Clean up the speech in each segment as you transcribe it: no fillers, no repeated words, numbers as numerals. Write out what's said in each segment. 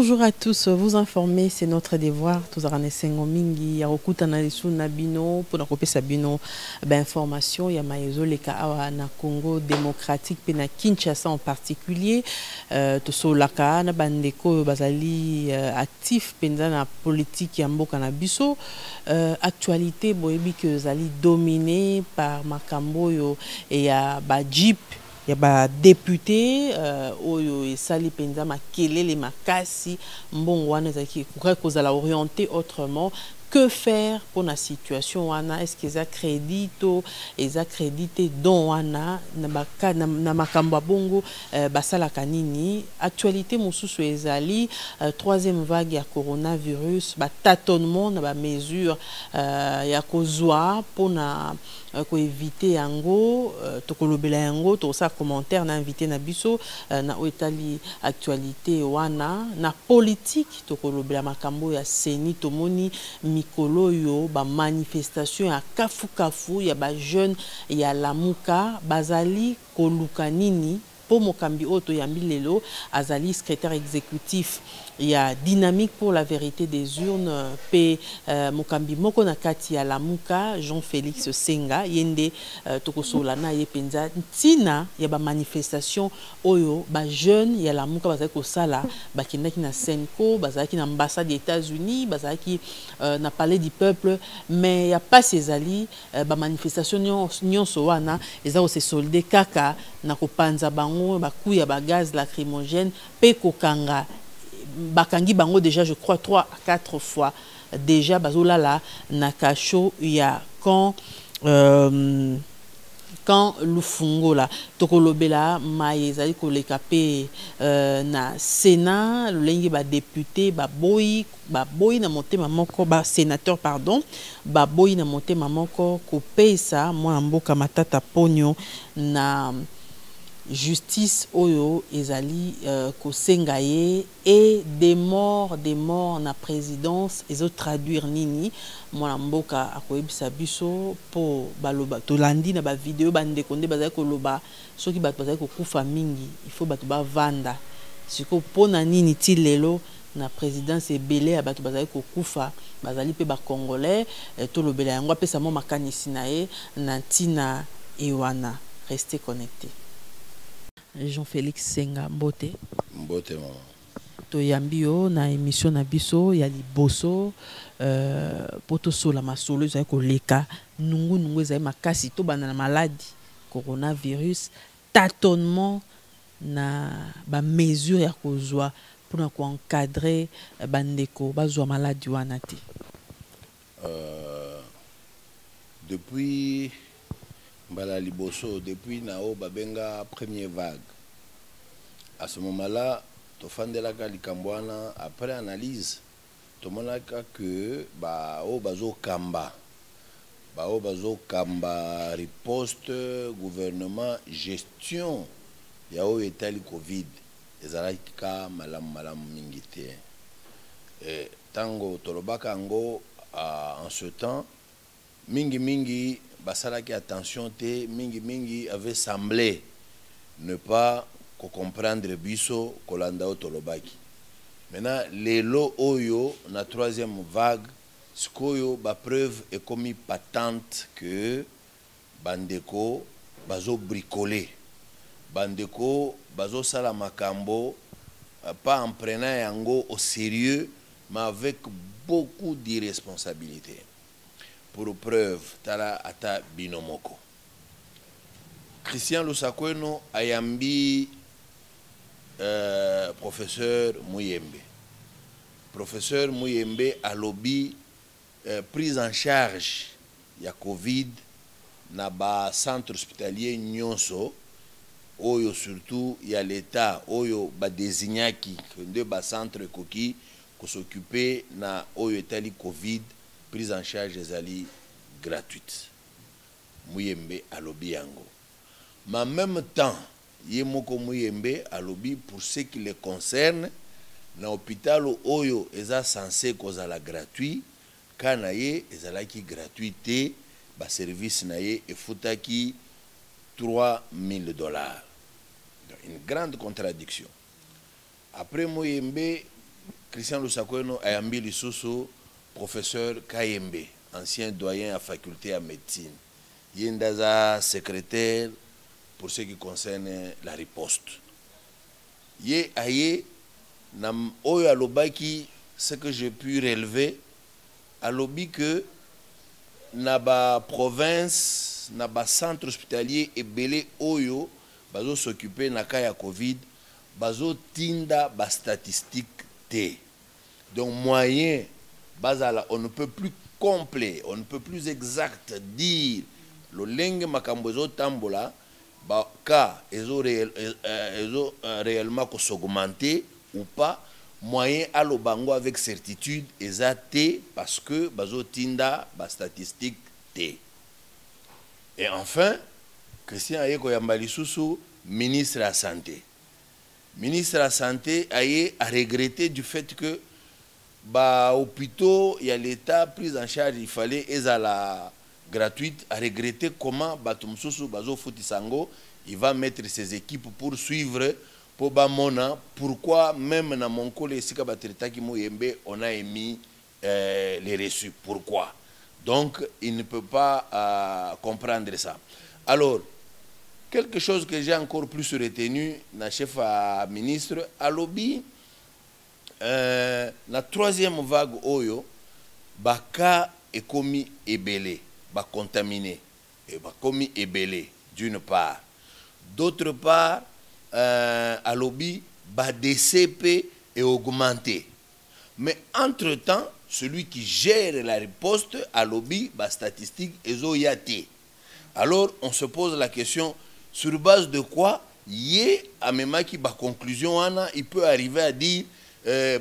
Bonjour à tous, vous informer c'est notre devoir. Tous en sengo mingi ya okuta na lisu na bino pour kopesa bino information ya maezo leka awa na Congo démocratique pe na Kinshasa en particulier. To solaka na bandeko bazali actif penza na politique ya mboka na biso. Actualité boyebi que zali dominé par makambo yo et ya ba jeep. Il y a des députés oyo esali penza makelele makasi mbongo wana ezaki kozala orienté autrement. Que faire pour la situation wana? Est-ce qu'ils accréditent ils accréditent don wana na makambo bongo basala kanini? Actualité mosusu ezali troisième vague ya coronavirus, ba tâtonnement na ba mesure ya kozwa pona ko éviter yango tokolobela yango to sa commentaire na invité na biso na otali actualité wana na politique tokolobela makambo ya seni tomoni mikolo yo ba manifestation ya kafu ya ba jeune ya Lamuka bazali koluka nini po mokambi oto ya mbilelo azali secrétaire exécutif ya dynamique pour la vérité des urnes pe mokambi moko na kati ya Lamuka Jean-Félix Senga yende tokosola na ye penza ntina ya ba manifestation oyo ba jeune ya Lamuka bazali kosala bakendaki na Senko bazali na ambassade des États-Unis bazali na palais du peuple mais ya pas ezali ba manifestation nyonso wana ezako se solde kaka na kopanza bango bakuya ba gaz lacrymogène pe kokanga bakangi bango déjà je crois 3 à 4 fois déjà bazolala na kasho ya quand lufungo la tokolobela maezali koleka pe na Sénat lolengi ba député ba boyi na motema moko ba sénateur pardon ba boyi na motema moko kopesa mwana mboka matata ponyo na justice oyo ezali kosenga ye et des morts na présidence ezo traduire nini mwana mboka akoyebisa biso po baloba tolandi na ba vidéo bande konde bazali koloba soki bato bazali kokufa mingi il faut bato bavanda siko pona nini ti lelo na présidence ebele ya bato bazali kokufa bazali pe ba congolais tolobela yango apesa mo makanisi na ye na ntina ewana. Restez connectés. Jean-Félix Senga mbote maman to yambio na émission na biso ya liboso poto sola masolo za koleka nungu za makasi to bana na maladie coronavirus tâtonnement na ba mesure ya kozwa pour ko encadrer bandeko bazwa maladie wana te depuis Mbala Liboso, depuis Nao Babenga première vague. À ce moment-là, Tofandela Likambwana, après analyse, Tomonaka que Bazo Kamba, riposte, gouvernement, gestion, Yao Etali Covid, Ezalaka malam mingite. Tango Tolobaka Ango, en ce temps, mingi basalaki attention te mingi avait semblé ne pas comprendre biso kolanda tolobaki. Maintenant lelo oyo na troisième vague skoyo ba preuve est commis patente que bandeko bazo bricoler bandeko bazo sala makambo pas en prenant yango au sérieux mais avec beaucoup d'irresponsabilité. Pour preuve, tala ata binomoko. Christian Lusakweno ayambi professeur Muyembe. Professeur Muyembe a lobby prise en charge ya Covid na ba centre hospitalier nyonso oyo surtout ya l'état oyo ba désignaki de ba centre koki ko s'occuper na oyo etali Covid prise en charge ezali gratuite. Muyembe a lobby yango. Mais en même temps, Yemoko Muyembe a lobby pour ce qui le concerne, na hôpital oyo eza censé kozala gratuit, kana ye ezalaki gratuité, ba service na ye efutaki $3,000. Une grande contradiction. Après Muyembe Christian Lusakweno ayambi lisusu professeur Kayembe, ancien doyen à faculté à médecine. Yendaza secrétaire pour ce qui concerne la riposte. Ye aye nam oyo alobaki, ce que j'ai pu relever, alobi que na ba province, na ba centre hospitalier ebele oyo bazo s'occuper na cas ya Covid, bazo tinda ba statistique T. Donc moyen bazala, on ne peut plus complet, on ne peut plus exact dire le lenge makambo ezo tambola ba cas ezo réellement ko s'augmenter ou pas, moyen à l'obango avec certitude exacte parce que bazo tinda ba statistique T. Et enfin, Christian Ayeko Yambalisusu, ministre de la Santé. Ministre de la Santé a regretté du fait que bah hôpitaux, il y a l'État pris en charge, il fallait la gratuite, a regretté comment Batumsusu Bazo Futisango, il va mettre ses équipes pour suivre pour Bamona, pourquoi même dans mon collègue Sika Batritaki Mouyembe, on a émis les reçus, pourquoi? Donc il ne peut pas comprendre ça. Alors, quelque chose que j'ai encore plus retenu, na chef à ministre, à lobby, la troisième vague oyo, baka est commis ébélé, ba contaminé, et ba commis ébélé, d'une part. D'autre part, à lobby, ba DCP est augmenté. Mais entre-temps, celui qui gère la riposte à lobby, ba statistique, est oyate. Alors, on se pose la question, sur base de quoi, yé, à même qui ba conclusion, il peut arriver à dire,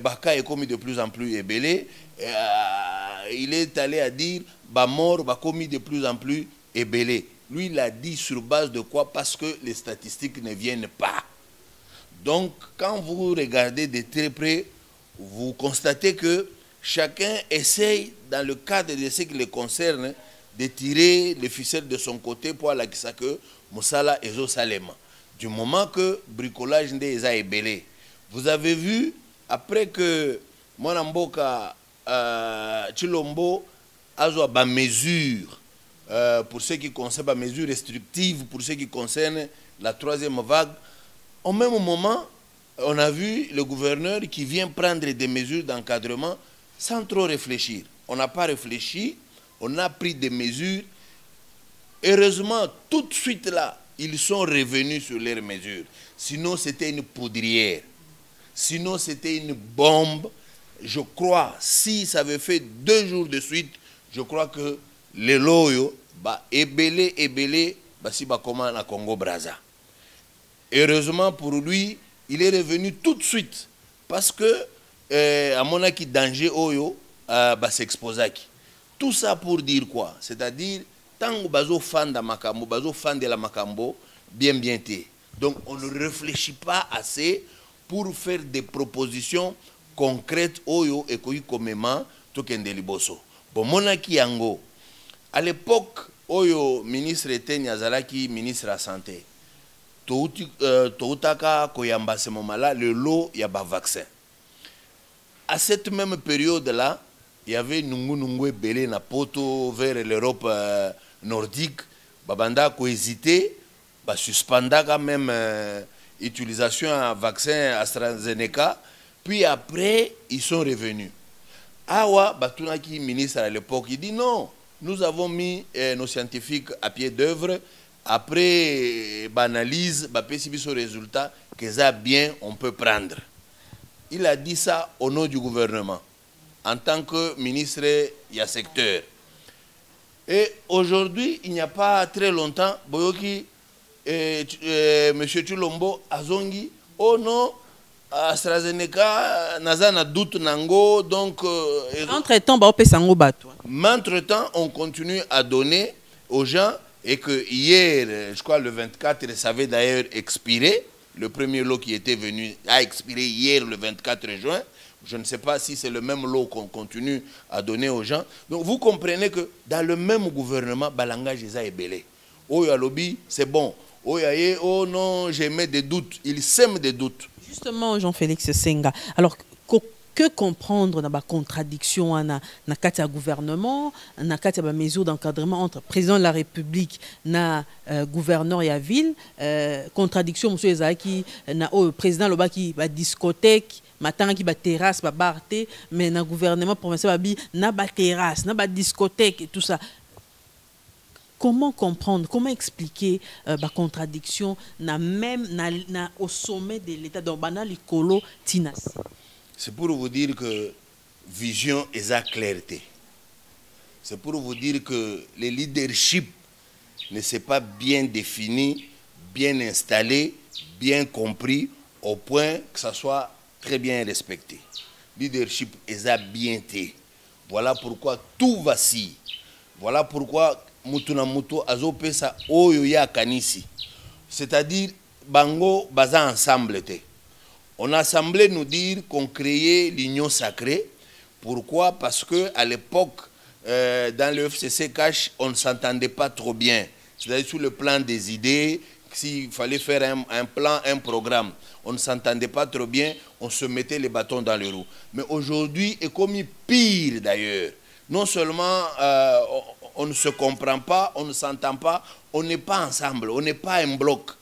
Baka est commis de plus en plus ébélé, il est allé à dire, bah mort, bah commis de plus en plus ébélé. Lui, il a dit sur base de quoi? Parce que les statistiques ne viennent pas. Donc, quand vous regardez de très près, vous constatez que chacun essaye, dans le cadre de ce qui le concerne, de tirer les ficelles de son côté pour aller à que Moussala Ezo Salema. Du moment que bricolage n'est pas ébélé. Vous avez vu, après que Mwanamboka Chilombo a des mesures pour ce qui concerne des mesures restrictives pour ce qui concerne la troisième vague, au même moment, on a vu le gouverneur qui vient prendre des mesures d'encadrement sans trop réfléchir. On n'a pas réfléchi, on a pris des mesures. Heureusement, tout de suite là, ils sont revenus sur leurs mesures. Sinon, c'était une poudrière. Sinon, c'était une bombe. Je crois, si ça avait fait 2 jours de suite, je crois que les loyaux, bah, ébélé, bah, si bah, comment à Congo-Braza. Heureusement pour lui, il est revenu tout de suite. Parce que, à mon avis, danger, oyo, bah, s'exposer. Tout ça pour dire quoi? C'est-à-dire, tant que bazo fan de Makambo, bazo fan de la Makambo, bien té. Donc, on ne réfléchit pas assez pour faire des propositions concrètes oyo et koyi komema tokende liboso. Bon, monaki yango. À l'époque, oyo ministre était Nyazalaki, ministre de la Santé. Toutaka koyamba ce moment-là, le lot y a pas vaccin. À cette même période-là, il y avait Nungu Belé na poto vers l'Europe nordique. Babanda ko hésité, ba suspenda quand même utilisation à vaccin AstraZeneca. Puis après, ils sont revenus. Awa Batunaki, ministre à l'époque, il dit non, nous avons mis nos scientifiques à pied d'œuvre. Après analyse, ce résultat, que ça bien, on peut prendre. Il a dit ça au nom du gouvernement, en tant que ministre il y a secteur. Et aujourd'hui, il n'y a pas très longtemps, Boyoki, M. Chulombo Azongi, oh non, AstraZeneca, Nazana doute Nango, donc... Entre-temps, Entre-temps, on continue à donner aux gens, et que hier, je crois le 24, ça avait d'ailleurs expiré. Le premier lot qui était venu a expiré hier, le 24 juin. Je ne sais pas si c'est le même lot qu'on continue à donner aux gens. Donc vous comprenez que dans le même gouvernement, Balanga Jéza est belé. Oh, lobby, c'est bon. Oh, oh non, j'ai mis des doutes. Il sème des doutes. Justement, Jean-Félix Senga. Alors, que comprendre dans la contradiction na kati ya gouvernement, na kati ya mesures d'encadrement entre président de la République na gouverneur ya ville, contradiction monsieur ezaki na président lobaki ba discothèque matanga ki ba terrasse ba bar te, mais na gouvernement provincial babi na ba terrasse na ba discothèque et tout ça. Comment comprendre, comment expliquer la contradiction même au sommet de l'État dans le Likolo Tinasi? C'est pour vous dire que vision est la clarté. C'est pour vous dire que le leadership ne s'est pas bien défini, bien installé, bien compris, au point que ça soit très bien respecté. Leadership est la bienté. Voilà pourquoi tout vacille. Voilà pourquoi Mutuna Muto azopesa oyo ya kanisi. C'est-à-dire, bango baza ensemble te. On a semblé nous dire qu'on créait l'union sacrée. Pourquoi? Parce que à l'époque, dans le FCC Cash, on ne s'entendait pas trop bien. C'est-à-dire sur le plan des idées, s'il fallait faire un plan, un programme, on ne s'entendait pas trop bien, on se mettait les bâtons dans les roues. Mais aujourd'hui, est commis pire d'ailleurs. Non seulement on ne se comprend pas, on ne s'entend pas, on n'est pas ensemble, on n'est pas un bloc.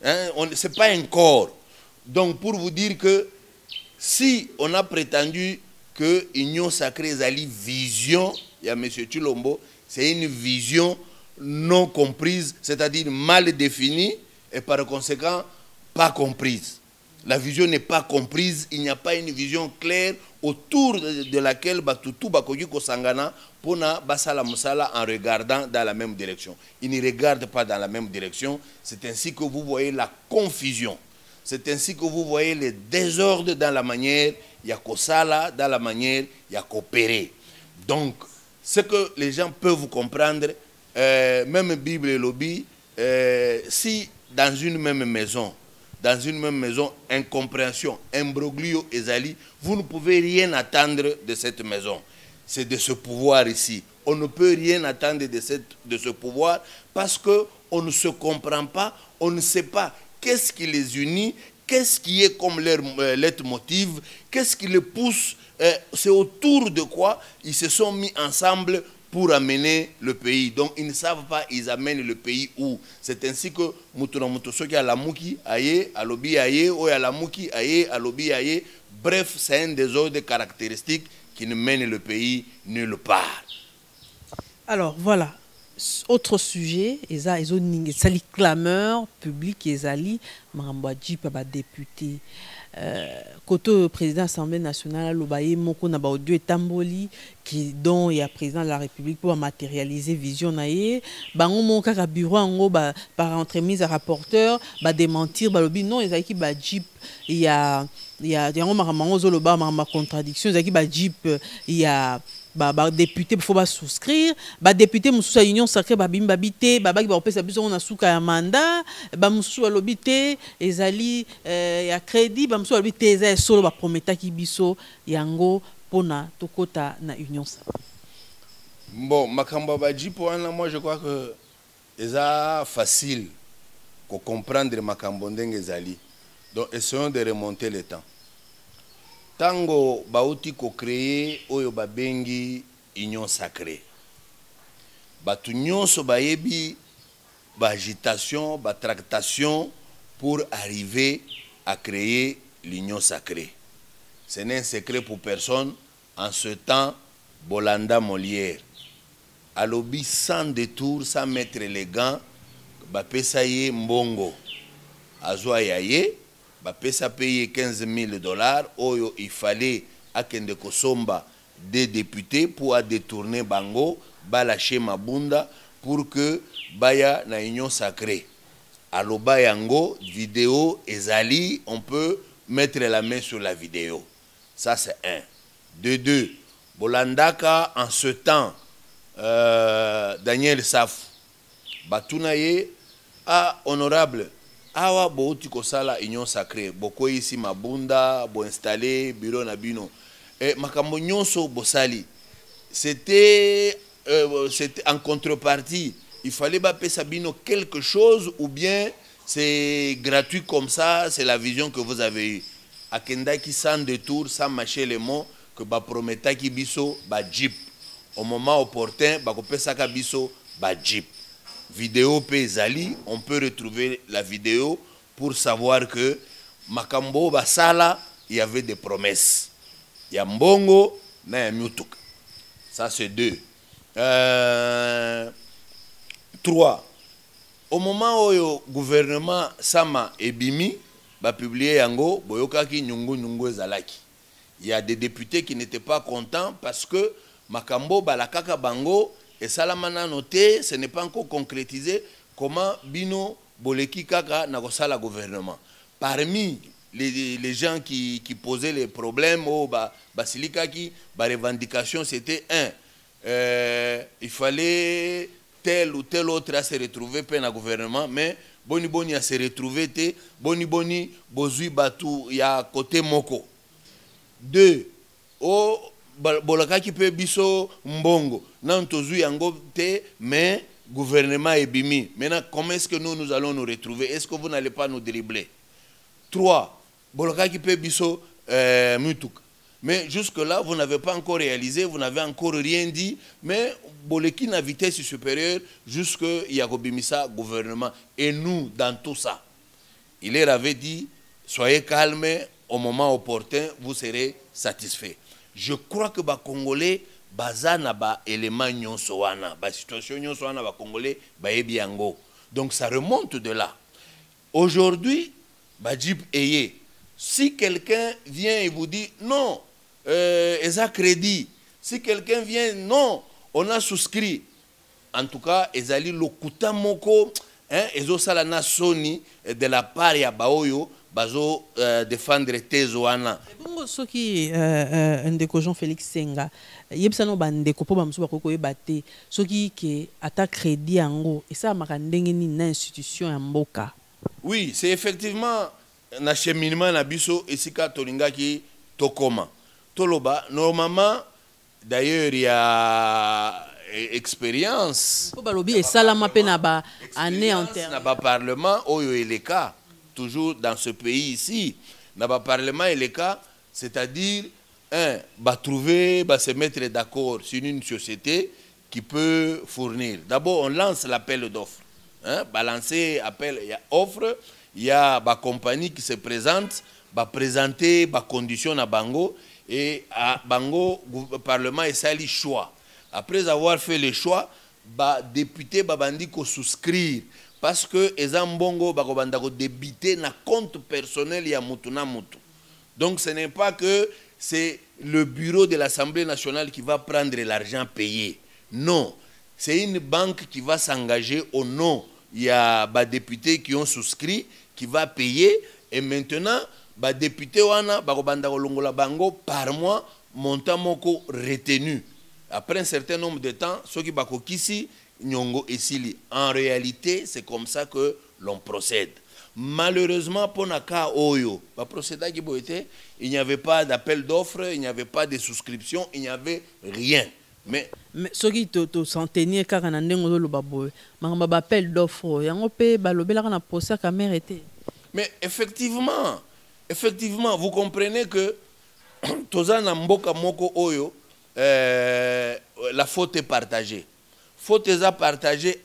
Hein? Ce n'est pas un corps. Donc pour vous dire que si on a prétendu que l'Union sacrée est une vision, il y a M. Chilombo, c'est une vision non comprise, c'est-à-dire mal définie et par conséquent pas comprise. La vision n'est pas comprise, il n'y a pas une vision claire autour de laquelle Batutu Bakogi Kosangana Pona Basala Musala en regardant dans la même direction. Ils ne regardent pas dans la même direction, c'est ainsi que vous voyez la confusion. C'est ainsi que vous voyez les désordres dans la manière, il y a Kosala, dans la manière, il y a coopérer. Donc, ce que les gens peuvent comprendre, même Bible et lobby, si dans une même maison, incompréhension, imbroglio et zali, vous ne pouvez rien attendre de cette maison. C'est de ce pouvoir ici. On ne peut rien attendre de ce pouvoir parce qu'on ne se comprend pas, on ne sait pas qu'est-ce qui les unit, qu'est-ce qui est comme leur leitmotiv, qu'est-ce qui les pousse, c'est autour de quoi ils se sont mis ensemble pour amener le pays. Donc ils ne savent pas, ils amènent le pays où. C'est ainsi que Mutuna Mutosoki à la Mouki, aye, à l'obi aye, ou à la Mouki, aye, à l'obi aye. Bref, c'est un des autres caractéristiques qui ne mène le pays nulle part. Alors voilà, autre sujet, Ezali clameur public, Ezali, Marambouadji, Paba député. Koto président de l'Assemblée nationale, Lobaye Moko na Baodio et Tamboli, qui dont il y a président de la République pour matérialiser vision naie, bango mon kaka bureau ango par entremise à rapporteur, démentir, lobi non, ils qui jeep, il y a un maramango zoloba marama contradiction, ils qui jeep, il y a député il faut souscrire député mususu ya union sacrée babimba bité babaki bapesa biso na suka ya mandat bamususu alobi te ezali ya crédit bamususu alobi te eza solo baprometaki biso yango pona tokota na union sacrée. Bon, makambo bajipo wana, moi je crois que eza facile ko comprendre makambo ndenge ezali. Donc essayons de remonter le temps. Tango bauti ko créer oyo babengi union sacrée. Batu nyonso bayebi agitation, tractation pour arriver à créer l'union sacrée. Ce n'est un secret pour personne. En ce temps, Bolanda Molière, à l'obi sans détour, sans mettre les gants, bapesaye mbongo, azwa yaye. Bapesa payer $15,000, oyo il fallait akende kosomba des députés pour détourner bango, balacher mabunda pour que baya na union sacrée. Aloba yango vidéo ezali, on peut mettre la main sur la vidéo. Ça c'est un. De deux, Bolandaka en ce temps, Daniel Saf, Batunaye, honorable. Awa bouti kosala union sacrée, boko ici mabunda, bo installé bureau na bino. Et makambo nyonso bosali. C'était en contrepartie, il fallait baper sabino quelque chose ou bien c'est gratuit comme ça, c'est la vision que vous avez eue. akendaki sans détour, sans mâcher les mots, que ba prometaki biso ba jeep. Au moment opportun, ba kopesaka biso ba jeep. Vidéo Pézali, on peut retrouver la vidéo pour savoir que Makambo Basala, il y avait des promesses. Il y a Mbongo, il y a Mutuka. Ça, c'est 2. 3. Au moment où le gouvernement Sama et Bimi va publier Yango, Boyokaki Nyungu Nyungu Ezalaki. Il y a des députés qui n'étaient pas contents parce que Makambo Balakaka Bango et Salamana noté, ce n'est pas encore concrétisé comment Bino Boleki Kaka Nagosala gouvernement. Parmi les gens qui posaient les problèmes au Basilikaki, la revendication c'était il fallait tel ou tel autre à se retrouver dans le gouvernement, mais Boni Boni à se retrouver, Boni Boni Bozui Batu, il y a côté Moko. 2. Oh, Bolakaki pe biso Mbongo. Non, tozu yango te, mais gouvernement est bimi. Maintenant, comment est-ce que nous allons nous retrouver? Est-ce que vous n'allez pas nous dribbler? 3. Bolakaki pe biso Mutuk. Mais jusque-là, vous n'avez pas encore réalisé, vous n'avez encore rien dit, mais Boleki na vitesse supérieure jusqu'à Yakobimisa gouvernement. Et nous, dans tout ça, il leur avait dit, soyez calmes, au moment opportun, vous serez satisfaits. Je crois que les Congolais, baza na ba élément nyonso wana, ba situation nyonso wana ba Congolais, ba ebiango. Donc ça remonte de là. Aujourd'hui, ba Jeep Eye, si quelqu'un vient et vous dit non, ils ont crédit. Si quelqu'un vient, non, on a souscrit. En tout cas, ils allaient le kuta moko, ils ont ça la Sony de la part ya baoyo. Bazo défendre Tezoana. Bongo soki ndeko Jean Félix Senga yebisano bandeko po bamsu bakoko yebate soki ke ata crédit yango et ça makandenge ni na institution ya mboka. Oui, c'est effectivement un cheminement na biso esika tolingaki tokoma. Toloba normalement d'ailleurs il y a expérience. Po balobi et salama pe na ba année en terme. Na ba parlement oyo eleka. Toujours dans ce pays ici, dans le Parlement et les cas, c'est-à-dire, trouver, se mettre d'accord sur une société qui peut fournir. D'abord, on lance l'appel d'offres. Balancer appel, il y a offre, il y a la compagnie qui se présente, présenter les conditions à Bango, et à Bango, le Parlement est sali choix. Après avoir fait le choix, les députés bandi ko souscrire. Parce que les Mbongo bakobandako débiter na compte personnel ya mutu na mutu. Donc ce n'est pas que c'est le bureau de l'Assemblée nationale qui va prendre l'argent payé. Non, c'est une banque qui va s'engager au nom. Il y a des députés qui ont souscrit, qui va payer. Et maintenant, les députés wana bakobandako longola bango par mois montant moko retenu. Après un certain nombre de temps, ceux qui bakokisi Nyongo et Sili. En réalité, c'est comme ça que l'on procède. Malheureusement, pour Naka Oyo, il n'y avait pas d'appel d'offres, il n'y avait pas de souscription, il n'y avait rien. Mais ce qui te s'entendait car on a un appel d'offres, il y a un peu de procès à mère était. Mais effectivement, vous comprenez que Tozana Mboka Moko Oyo, la faute est partagée. Faut déjà partager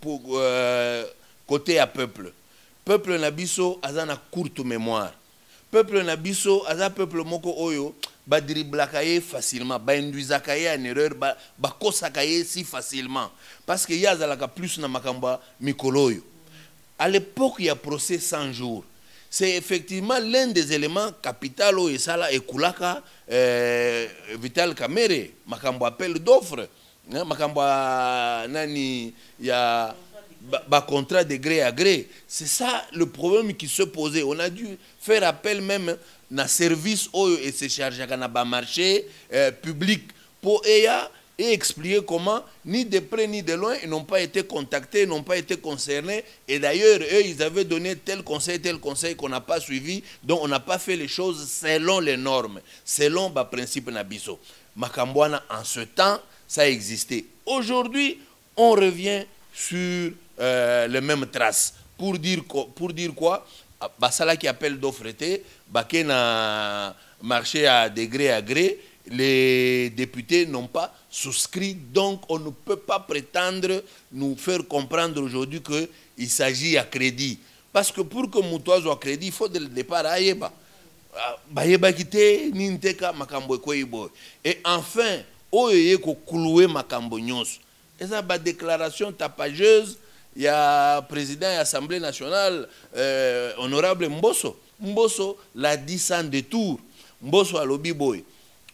pour côté à peuple. Peuple nabiso a une courte mémoire. Peuple nabiso a un peuple moko oyo ba driblakaye facilement, ba induisakaye en erreur, ba kosakaye si facilement parce que y a zalaka plus na makamba mikoloyo. À l'époque il y a procès 100 jours. C'est effectivement l'un des éléments capitaux et ça là et kulaka Vital Kamerhe makambo appel d'offres. Makamba nani ya contrat de gré à gré. C'est ça le problème qui se posait. On a dû faire appel même na service et se charger à na marché public pour et expliquer comment ni de près ni de loin ils n'ont pas été contactés, n'ont pas été concernés et d'ailleurs eux ils avaient donné tel conseil qu'on n'a pas suivi, donc on n'a pas fait les choses selon les normes, selon le principe nabiso. Makambwana en ce temps ça existait. Aujourd'hui, on revient sur les mêmes traces. Pour dire quoi? basala qui appelle d'offre été, baké na marché à degré à gré, les députés n'ont pas souscrit, donc on ne peut pas prétendre nous faire comprendre aujourd'hui qu'il s'agit à crédit. Parce que pour que Moutoua soit crédit, il faut dès le départ à Yeba. Bayeba kite ninteka makambo kweibo. Et enfin, oye ko kloué makambo nyonso. Et ça ba déclaration tapageuse, il y a président de l'Assemblée nationale honorable Mbosso. Mbosso l'a dit sans détour. Mbosso a lobi boy.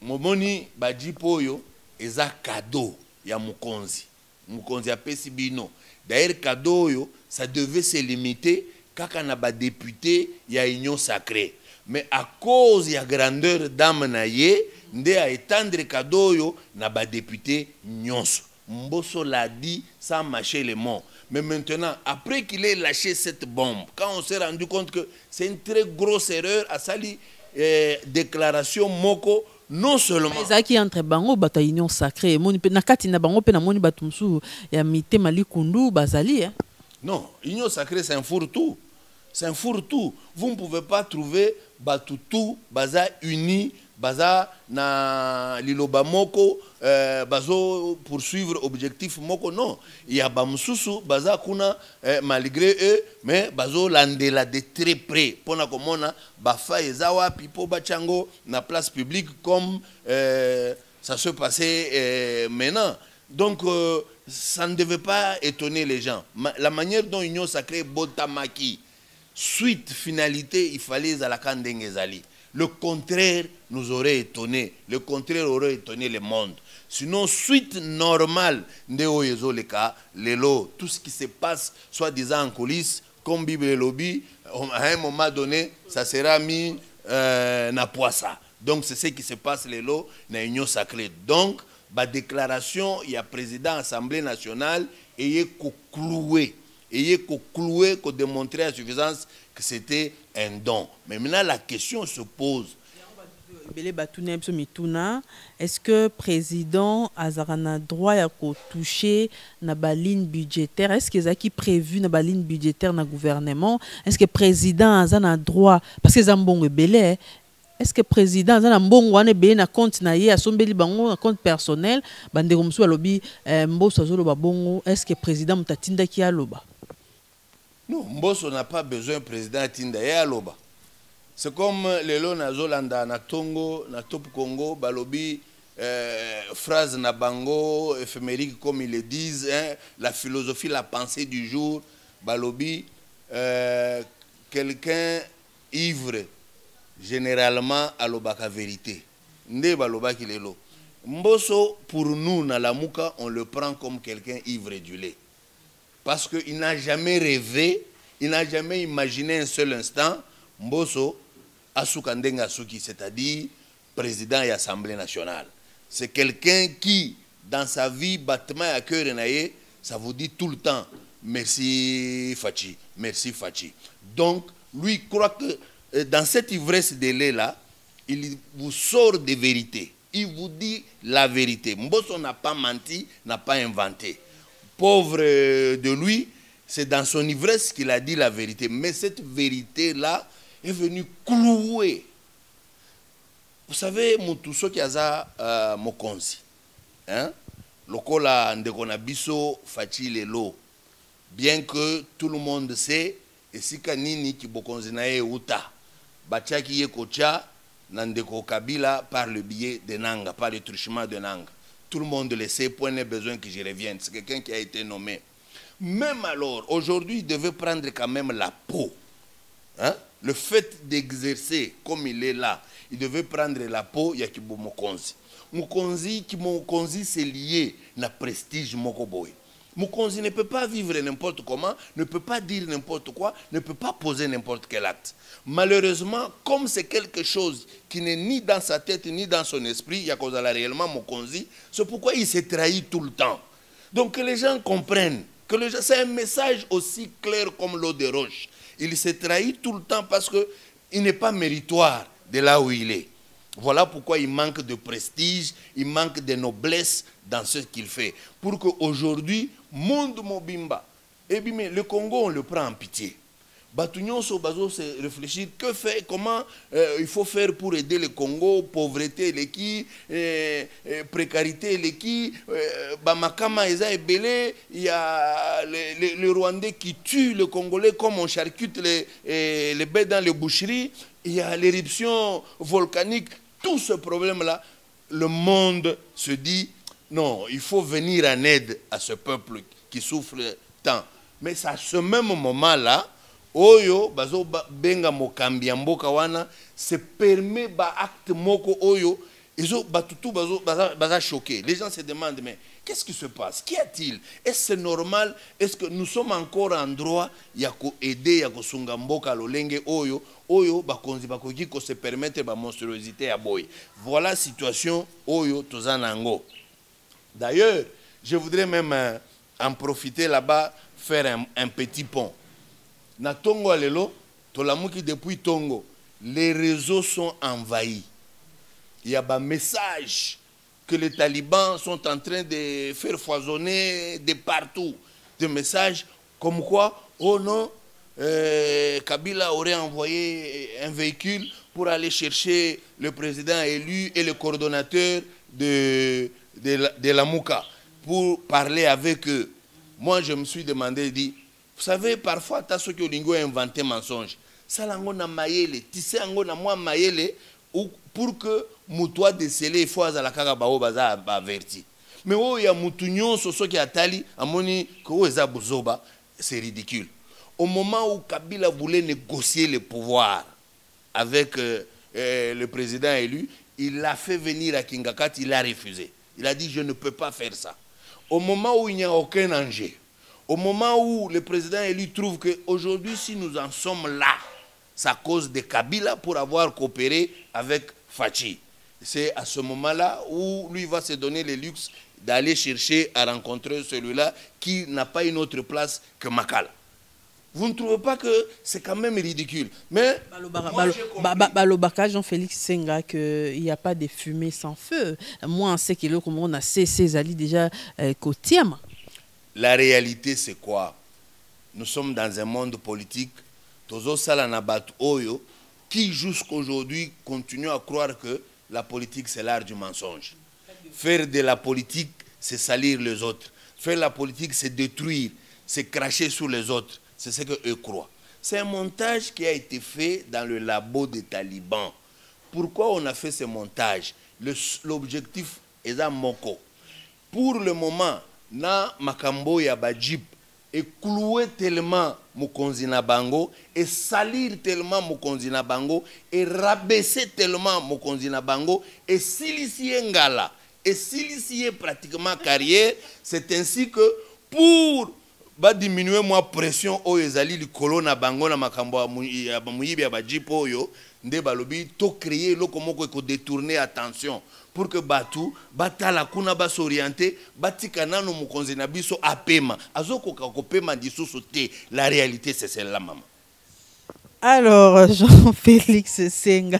Momoni badji poyo eza cadeau ya Mukonzi. Mukonzi a pesi bino. D'ailleurs cadeau yo, ça devait se limiter kaka na ba député ya union sacrée. Mais à cause de la grandeur d'âme naye, nde a étendre cadeau yo na ba député nyonso. Mbosso l'a dit sans mâcher les mots. Mais maintenant, après qu'il ait lâché cette bombe, quand on s'est rendu compte que c'est une très grosse erreur à sali déclaration moko, non seulement ezaki entre bango bata union sacrée moni pe nakati na bango pe na moni batumsu ya mitema likundu bazali hein. Non, union sacrée c'est un fourre-tout. C'est un fourre-tout. Vous ne pouvez pas trouver batutu baza uni baza na liloba moko bazo poursuivre objectif moko. Non, il y a bamsusu baza kuna malgré eux mais bazo landela de très près pona komona bafa ezawa pipo bachango na place publique comme ça se passait maintenant. Donc ça ne devait pas étonner les gens. La manière dont Union Sacrée Botamaki, suite, finalité, il fallait à la Kandengezali. Le contraire nous aurait étonné. Le contraire aurait étonné le monde. Sinon, suite normale, tout ce qui se passe, soi-disant en coulisses, comme Bible et Lobby, à un moment donné, ça sera mis na poissa. Donc, c'est ce qui se passe, dans l'Union Sacrée. Donc, la déclaration, il y a président de l'Assemblée nationale, et il est cloué, qu'on démontrer à suffisance que c'était un don. Mais maintenant, la question se pose. Est-ce que le président a le droit de toucher la ligne budgétaire? Est-ce qu'il est prévu la ligne budgétaire dans le gouvernement? Est-ce que le président a le droit? Parce que c'est un bon belé. Est-ce que le président a un bon compte un compte personnel? Est-ce que le président a loba? Non, Mbosso n'a pas besoin de président Tinda loba. C'est comme les lots na Zolanda, na Tongo, na Top Congo, balobi phrase na bango, éphémérique comme ils le disent, hein, la philosophie, la pensée du jour, balobi, quelqu'un ivre. Généralement à l'obaka vérité. Nde baloba ki lelo. Mbosso, pour nous, dans la Mouka, on le prend comme quelqu'un ivre du lait. Parce qu'il n'a jamais rêvé, il n'a jamais imaginé un seul instant, Mbosso, Asukandenga Asuki, c'est-à-dire président de l'Assemblée nationale. C'est quelqu'un qui, dans sa vie, battement à cœur et naïe, ça vous dit tout le temps, merci Fachi, merci Fachi. Donc, lui croit que dans cette ivresse de lait-là, il vous sort des vérités. Il vous dit la vérité. Mbosso n'a pas menti, n'a pas inventé. Pauvre de lui, c'est dans son ivresse qu'il a dit la vérité. Mais cette vérité-là est venue clouer. Vous savez, Moutousso qui a Mokonzi. Hein? Lokola Ndekonabiso Fachi Lelo. Bien que tout le monde sait, et si Kanini qui Bokonzi nae uta. Bachaki ye kocha Nandeko Kabila par le biais de Nanga, par le truchement de Nanga. Tout le monde le sait, point n'est besoin que je revienne. C'est quelqu'un qui a été nommé. Même alors, aujourd'hui, il devait prendre quand même la peau. Hein? Le fait d'exercer comme il est là, il devait prendre la peau, il y a qui Mokonzi. Mokonzi, c'est lié à prestige Mokoboy. Mokonzi ne peut pas vivre n'importe comment, ne peut pas dire n'importe quoi, ne peut pas poser n'importe quel acte. Malheureusement, comme c'est quelque chose qui n'est ni dans sa tête ni dans son esprit, il y a cause à la réellement Mokonzi, c'est pourquoi il s'est trahi tout le temps. Donc que les gens comprennent que c'est un message aussi clair comme l'eau de roche. Il s'est trahi tout le temps parce qu'il n'est pas méritoire de là où il est. Voilà pourquoi il manque de prestige, il manque de noblesse dans ce qu'il fait. Pour qu'aujourd'hui, monde Mobimba, eh bien, le Congo, on le prend en pitié. Batunyoso bazo se réfléchir que fait, comment il faut faire pour aider le Congo, pauvreté les qui, précarité les qui, bamakama eza ebele, il y a les Rwandais qui tuent le Congolais comme on charcute les bêtes dans les boucheries, il y a l'éruption volcanique, tout ce problème là, le monde se dit non, il faut venir en aide à ce peuple qui souffre tant. Mais c'est à ce même moment là oyo bazo benga mokambi mboka wana se permet ba acte moko oyo ezo batutu baza choqué. Les gens se demandent mais qu'est-ce qui se passe? Qu'y a-t-il? Est-ce c'est normal? Est-ce que nous sommes encore en droit ya ko aider ya ko sunga mboka lolenge oyo bakonzi bakoki ko se permettre ba monstruosité ya boy. Voilà situation oyo tozanango. D'ailleurs, je voudrais même en profiter là-bas faire un petit pont. Na Tongo Alelo, Tolamuki depuis Tongo, les réseaux sont envahis. Il y a des messages que les talibans sont en train de faire foisonner de partout. Des messages comme quoi, oh non, Kabila aurait envoyé un véhicule pour aller chercher le président élu et le coordonnateur de la Mouka pour parler avec eux. Moi, je me suis demandé, dit, vous savez, parfois, tu as ce que Olingo a inventé mensonge. Ça, l'ango na maïele, tu sais, ango na moi maïele, pour que moutoua décelé, il faut à la karabao baza averti. Mais oh, il y a moutounion, ce qui a tali, amoni, c'est ridicule. Au moment où Kabila voulait négocier le pouvoir avec le président élu, il l'a fait venir à Kingakat, il a refusé. Il a dit, je ne peux pas faire ça. Au moment où il n'y a aucun danger, au moment où le président élu trouve qu'aujourd'hui, si nous en sommes là, c'est à cause de Kabila pour avoir coopéré avec Fachi. C'est à ce moment-là où lui va se donner le luxe d'aller chercher à rencontrer celui-là qui n'a pas une autre place que Makala. Vous ne trouvez pas que c'est quand même ridicule? Mais Balobaka Jean-Félix Senga qu'il n'y a pas de fumée sans feu. Moi, on sait que le Congo a cessé Ali déjà côté. La réalité, c'est quoi? Nous sommes dans un monde politique. Tozo Salanabat Oyo, qui jusqu'aujourd'hui continue à croire que la politique, c'est l'art du mensonge. Faire de la politique, c'est salir les autres. Faire la politique, c'est détruire, c'est cracher sur les autres. C'est ce qu'eux croient. C'est un montage qui a été fait dans le labo des talibans. Pourquoi on a fait ce montage? L'objectif est à Moko. Pour le moment, na makambo ya bajip et clouer tellement Mokonzi na bango et salir tellement Mokonzi na bango et rabaisser tellement Mokonzi na bango et silicier ngala et silicier pratiquement carrière. C'est ainsi que pour diminuer moi pression au ezali likolo na bango na makambo ya muyibi ya bajip oyo nde balobi to créer loko moko ko détourner attention pour que batu batala kuna ba s'orienter batika nano mukonzi na biso apema azoko ko pema disusu te. La réalité c'est celle-là, maman. Alors Jean-Félix Senga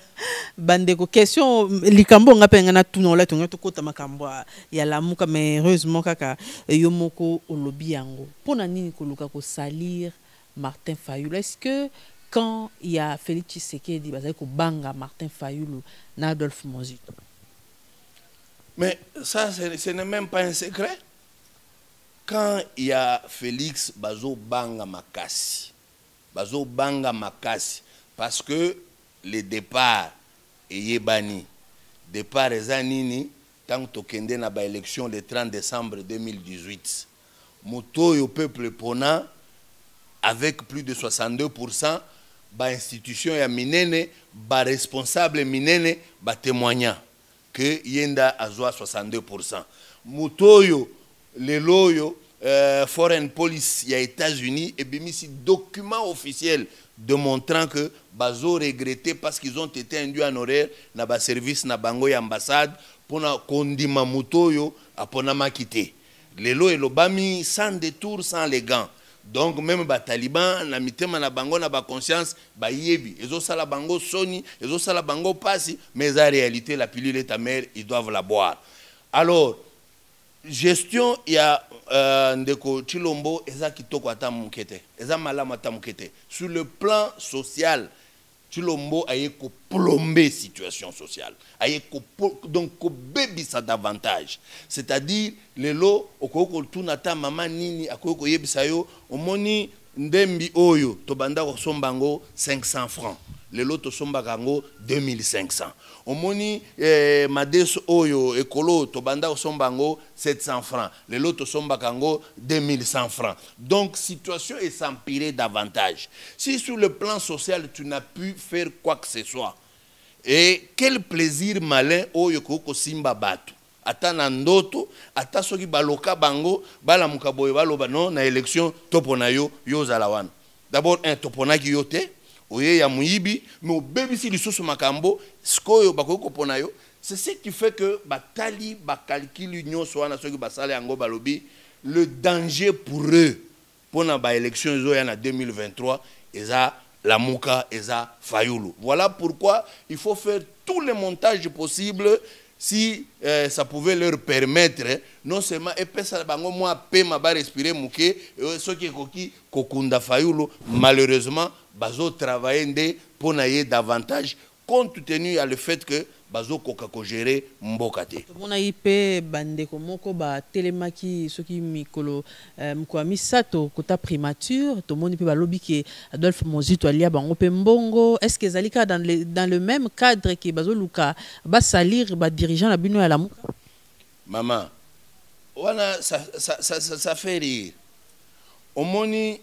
bandeko question likambo ngapenga na tuno la tunga to kota makambo ya lamuka, mais heureusement kaka yo moko olobi yango pona nini koluka ko salir Martin Fayulu? Est-ce que quand il y a Félix Tshisekedi bazali ko banga Martin Fayulu na Adolphe Mozito? Mais ça ce n'est même pas un secret. Quand il y a Félix bazo banga makasi, bazo banga makasi, parce que le départ est yebani. Départ ezanini tant tokende na ba élection le 30 décembre 2018. Moto peuple pona avec plus de 62%, ba institution ya minene, ba responsable minene, ba témoignant que yenda azwa 62%. Motoyo le loyo Foreign Police ya États-Unis et bimisi document officiel démontrant que bazo regretté parce qu'ils ont été induits en horaire na ba service na bango ya ambassade pona kondima motoyo apona makité. Lelo elobami sans détour, sans les gants. Donc même ba taliban na mitema na bango na ba conscience ba yebi ezo sala bango soni ezo sala bango pasi, mais en réalité la pilule est amère, ils doivent la boire. Alors gestion ya ndeko Chilombo eza kitoko ata mukete eza malama ata mukete sur le plan social. Chilombo aye ko plomber situation sociale aye ko donc ko bebisa davantage, c'est-à-dire lelo okoko tunata mama nini akoko yebisa yo omoni ndembi oyo tobanda ko sombango 500 francs lelo to somba kango 2500 omoni madeso oyo ekolo tobanda ko sombango 700 francs lelo to somba kango 2100 francs. Donc situation est s'empirer davantage. Si sur le plan social tu n'as pu faire quoi que ce soit, et quel plaisir malin oyo koko simba batu ata na ndoto ata soki baloka bango bala mukaboye baloba non na élection topona yo zala wana. D'abord un toponaki yo te oye ya muibi mais obebisi lisusu makambo skoyo bakoko pona yo. C'est ce qui fait que batali bakalkili nyonso wana soki basale yango balobi le danger pour eux pona ba élection zo ya na 2023 eza la muka eza fayulu. Voilà pourquoi il faut faire tous les montages possibles si ça pouvait leur permettre non seulement et pesa bango moi pema ba respirer muke ce qui koki kokunda fayulu. Malheureusement bazo travailler nde pona ye davantage compte tenu à le fait que bazo koka ko gérer mboka te. Mona ipe bandeko moko ba telemaki soki mikolo mko misato kota primature to moni pe ba lobi ke Adolphe Mozito alia bango pe mbongo. Est-ce que zalika dans le même cadre que bazo luka ba salir ba dirigeant la bino ya la muka? Maman wana ça fait rire. Omoni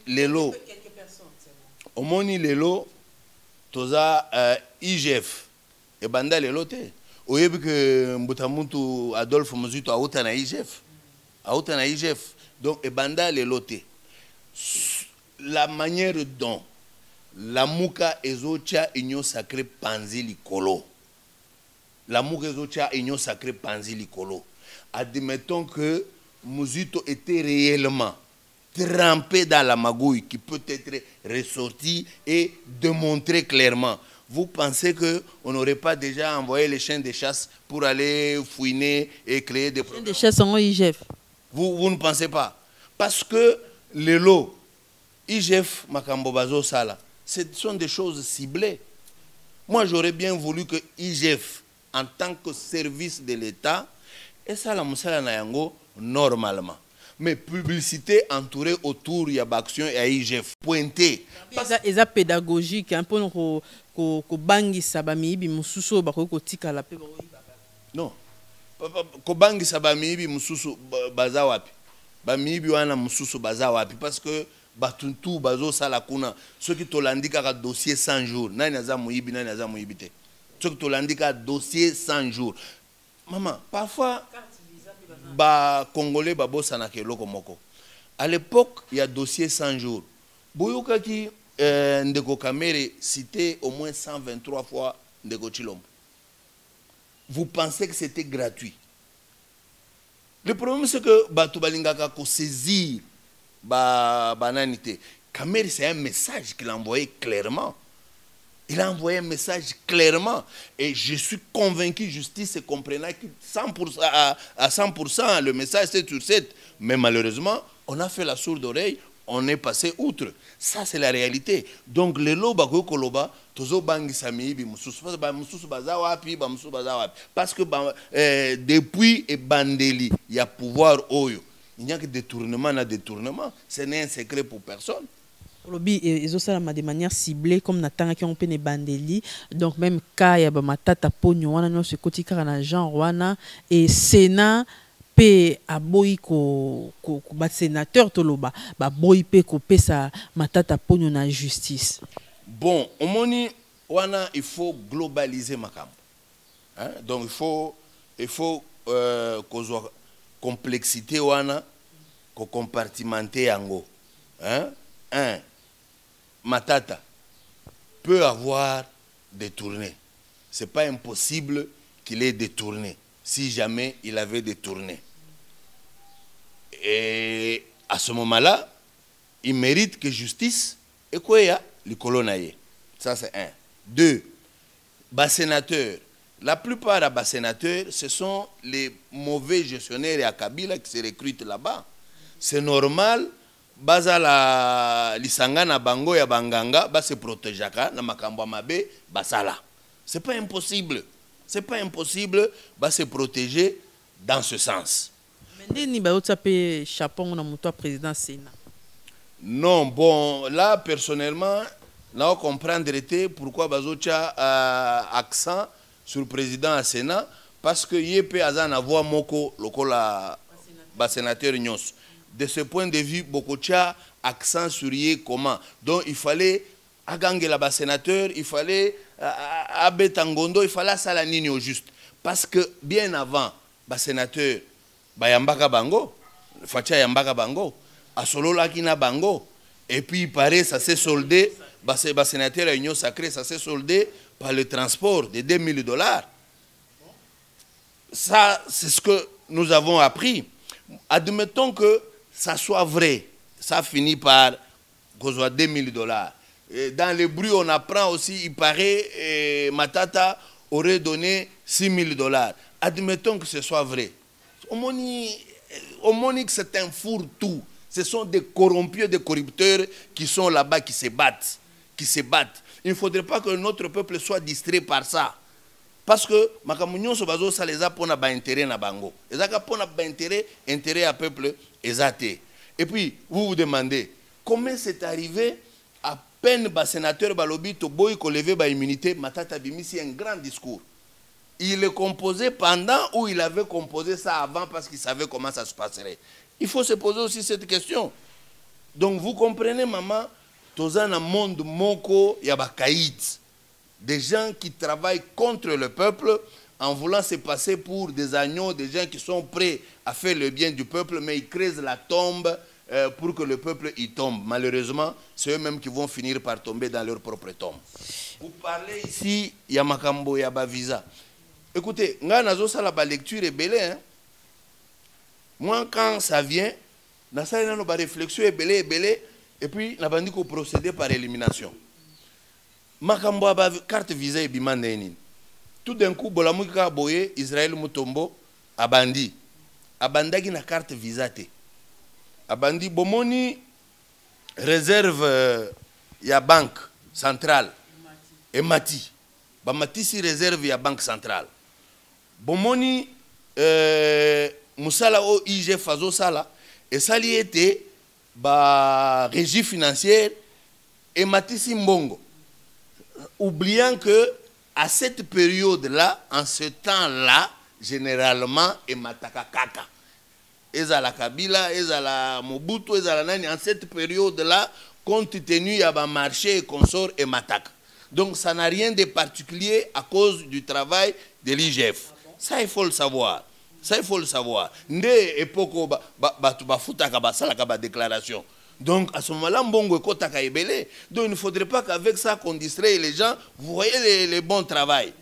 lelo toza IGF et banda lelo te oyebi que mbutamuntu Adolphe Mozito auta na IGF donc et banda lelo te la manière dont la muka ezocha union sacrée panzi likolo admettons que Mozito était réellement trempé dans la magouille qui peut être ressorti et démontré clairement. Vous pensez qu'on n'aurait pas déjà envoyé les chiens de chasse pour aller fouiner et créer des problèmes? Les chiens de chasse en IGF. Vous ne pensez pas? Parce que les lots, IGF, Makambo Bazo Sala, ce sont des choses ciblées. Moi, j'aurais bien voulu que IGF, en tant que service de l'État, et ça, la Moussala Nayango, normalement. Mais publicité entourée autour, il y a Baction et IGF. Pointé. C'est pédagogique, un peu ko bangi sabami bi mususu ba ko tika la pe. Non. Ko bangi sabami bi mususu baza wapi. Ba mibi wana mususu baza wapi parce que batuntu bazo sala kuna ceux qui tolandika ka dossier 100 jours. Nani aza muibi nani aza muibi te. Ceux qui tolandika dossier 100 jours. Maman, parfois ba Congolais ba bossana ke loko moko. À l'époque, il y a dossier 100 jours. Boyoka ki Ndeko Kamere cité au moins 123 fois Ndeko Chilombo. Vous pensez que c'était gratuit? Le problème c'est que batu balingaka ko saisir bananité. Kamere c'est un message qu'il a envoyé clairement. Il a envoyé un message clairement. Et je suis convaincu, justice et comprenant que 100%, à 100%, le message c'est sur 7. Mais malheureusement, on a fait la sourde oreille, on est passé outre. Ça, c'est la réalité. Donc, les loba koloba, tozo bangi samibi mususu baza wapi, parce que depuis et bandeli, il y a pouvoir oyo. Il n'y a que détournement na détournement. Ce n'est un secret pour personne. Lobby ils ont ça de manière ciblée comme natanga qui ont peine bandeli donc même kaya ba matata ponyo wana no se kotika na genre wana et Sénat pe aboyi ko ba sénateur toloba ba boyi pe ko pesa matata ponyo na justice. Bon, omoni wana il faut globaliser makambo. Hein? Donc il faut kozwa complexité wana ko compartimenter yango. Hein? Un Matata peut avoir détourné. Ce n'est pas impossible qu'il ait détourné, si jamais il avait détourné. Et à ce moment-là, il mérite que justice et quoi y a le colonaye. Ça c'est un. Deux, bas sénateur, la plupart des sénateurs, ce sont les mauvais gestionnaires et à Kabila qui se recrutent là-bas. C'est normal, bazala lisanga na bango ya banganga, ba se protégeaka na makambo mabe basala. C'est pas impossible. C'est pas impossible, ba se protéger dans ce sens. Ni ba otapé chapon na muto président Sénat. Non, bon, là personnellement, là on comprendre pourquoi bazocha accent sur le président à Sénat, parce que yépe azan avoir moko lokola ba sénateur nyos. De ce point de vue, beaucoup de accent sur yé comment. Donc il fallait agange la ba sénateur, il fallait abetangondo, il fallait salanini au juste. Parce que bien avant, ba sénateur, ba yambaka bango, facha yambaka bango, asolola kina bango, et puis il paraît ça s'est soldé, ba sénateur à Union Sacrée, ça s'est soldé par le transport de $2000. Ça, c'est ce que nous avons appris. Admettons que ça soit vrai, ça finit par causer $2000. Dans le bruit, on apprend aussi, il paraît, Matata aurait donné $6000. Admettons que ce soit vrai. Au Monique, c'est un fourre-tout. Ce sont des corrompus, des corrupteurs qui sont là-bas, qui se battent. Il ne faudrait pas que notre peuple soit distrait par ça. Parce que makamunyon so bazo ça les a pour na ba intérêt na bango. Ezaka pour na ba intérêt à peuple ezate. Et puis vous vous demandez comment c'est arrivé à peine ba sénateur balobi to boy ko lever ba immunité Matata Bimisi un grand discours. Il le composait pendant ou il avait composé ça avant parce qu'il savait comment ça se passerait. Il faut se poser aussi cette question. Donc vous comprenez maman, tozan na monde moko ya ba kaït. Des gens qui travaillent contre le peuple en voulant se passer pour des agneaux, des gens qui sont prêts à faire le bien du peuple, mais ils creusent la tombe pour que le peuple y tombe. Malheureusement, c'est eux-mêmes qui vont finir par tomber dans leur propre tombe. Vous parlez ici, il y a Makambo, il y a Bavisa. Écoutez, la lecture est belle. Hein? Moi, quand ça vient, la réflexion est belle, et puis la bandit procéder par élimination. Makambo aba carte visa et bimandeni. Tout d'un coup, Bolamuka Boye, Israël Mutombo, abandi. Abandaki na carte visa te. Abandi bomoni réserve ya banque centrale. Et mati. Ba mati si réserve ya banque centrale. Bomoni musala o IG fazo sala. Et sali était ba régie financière et mati si mbongo. Oubliant que à cette période-là, en ce temps-là, généralement, et mataka kaka. Ezala Kabila, ezala Mobutu, ezala nani, en cette période-là, compte tenu à ba marché et consort et mataka. Donc ça n'a rien de particulier à cause du travail de l'IGF. Ça il faut le savoir. Ça il faut le savoir. Nde epoko ba futaka ba sala ka ba déclaration. Donc, à ce moment-là, Mbongo Kotaka est belé. Donc, il ne faudrait pas qu'avec ça, qu'on distrait les gens. Vous voyez les bons travail.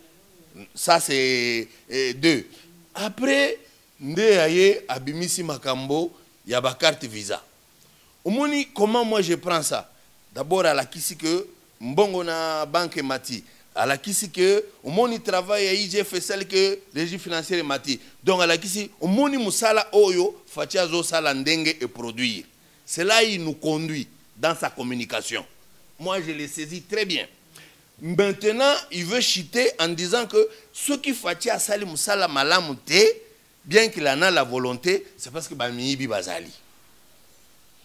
Ça, c'est deux. Après, Ndeaye, Abimisi Makambo, il y a ma carte visa. Omoni, comment moi je prends ça? D'abord, à la kisi que Mbongo na banque mati. À la kisi que Omoni travaille à IGF celle que régie financière est mati. Donc, à la kisi, Omoni Musala Oyo, Fatiazo Salandenge et produire. Cela, il nous conduit dans sa communication. Moi, je l'ai saisi très bien. Maintenant, il veut chiter en disant que ce qui fait à Salim Moussala Malamute, bien qu'il en a la volonté, c'est parce que Bamiibi Bazali.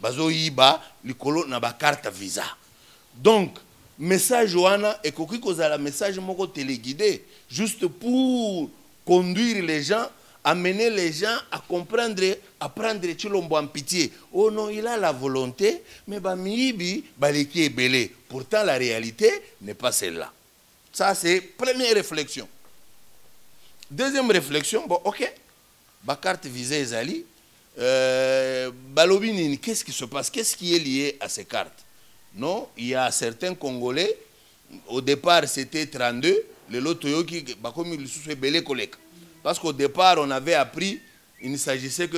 Bazo Yiba, l'icolo n'a pas carte visa. Donc, message Johanna et Kokiko la message moko téléguidé, juste pour conduire les gens, amener les gens à comprendre, à prendre Chilombo en pitié. Oh non, il a la volonté, mais Bamiibi, Baleki est belé. Pourtant, la réalité n'est pas celle-là. Ça, c'est première réflexion. Deuxième réflexion, bon, ok. Ma carte visée Zali. Balobini, qu'est-ce qui se passe? Qu'est-ce qui est lié à ces cartes? Non, il y a certains Congolais, au départ, c'était 32, le Lotoyoki, comme il se fait belé collègue. Parce qu'au départ, on avait appris, il ne s'agissait que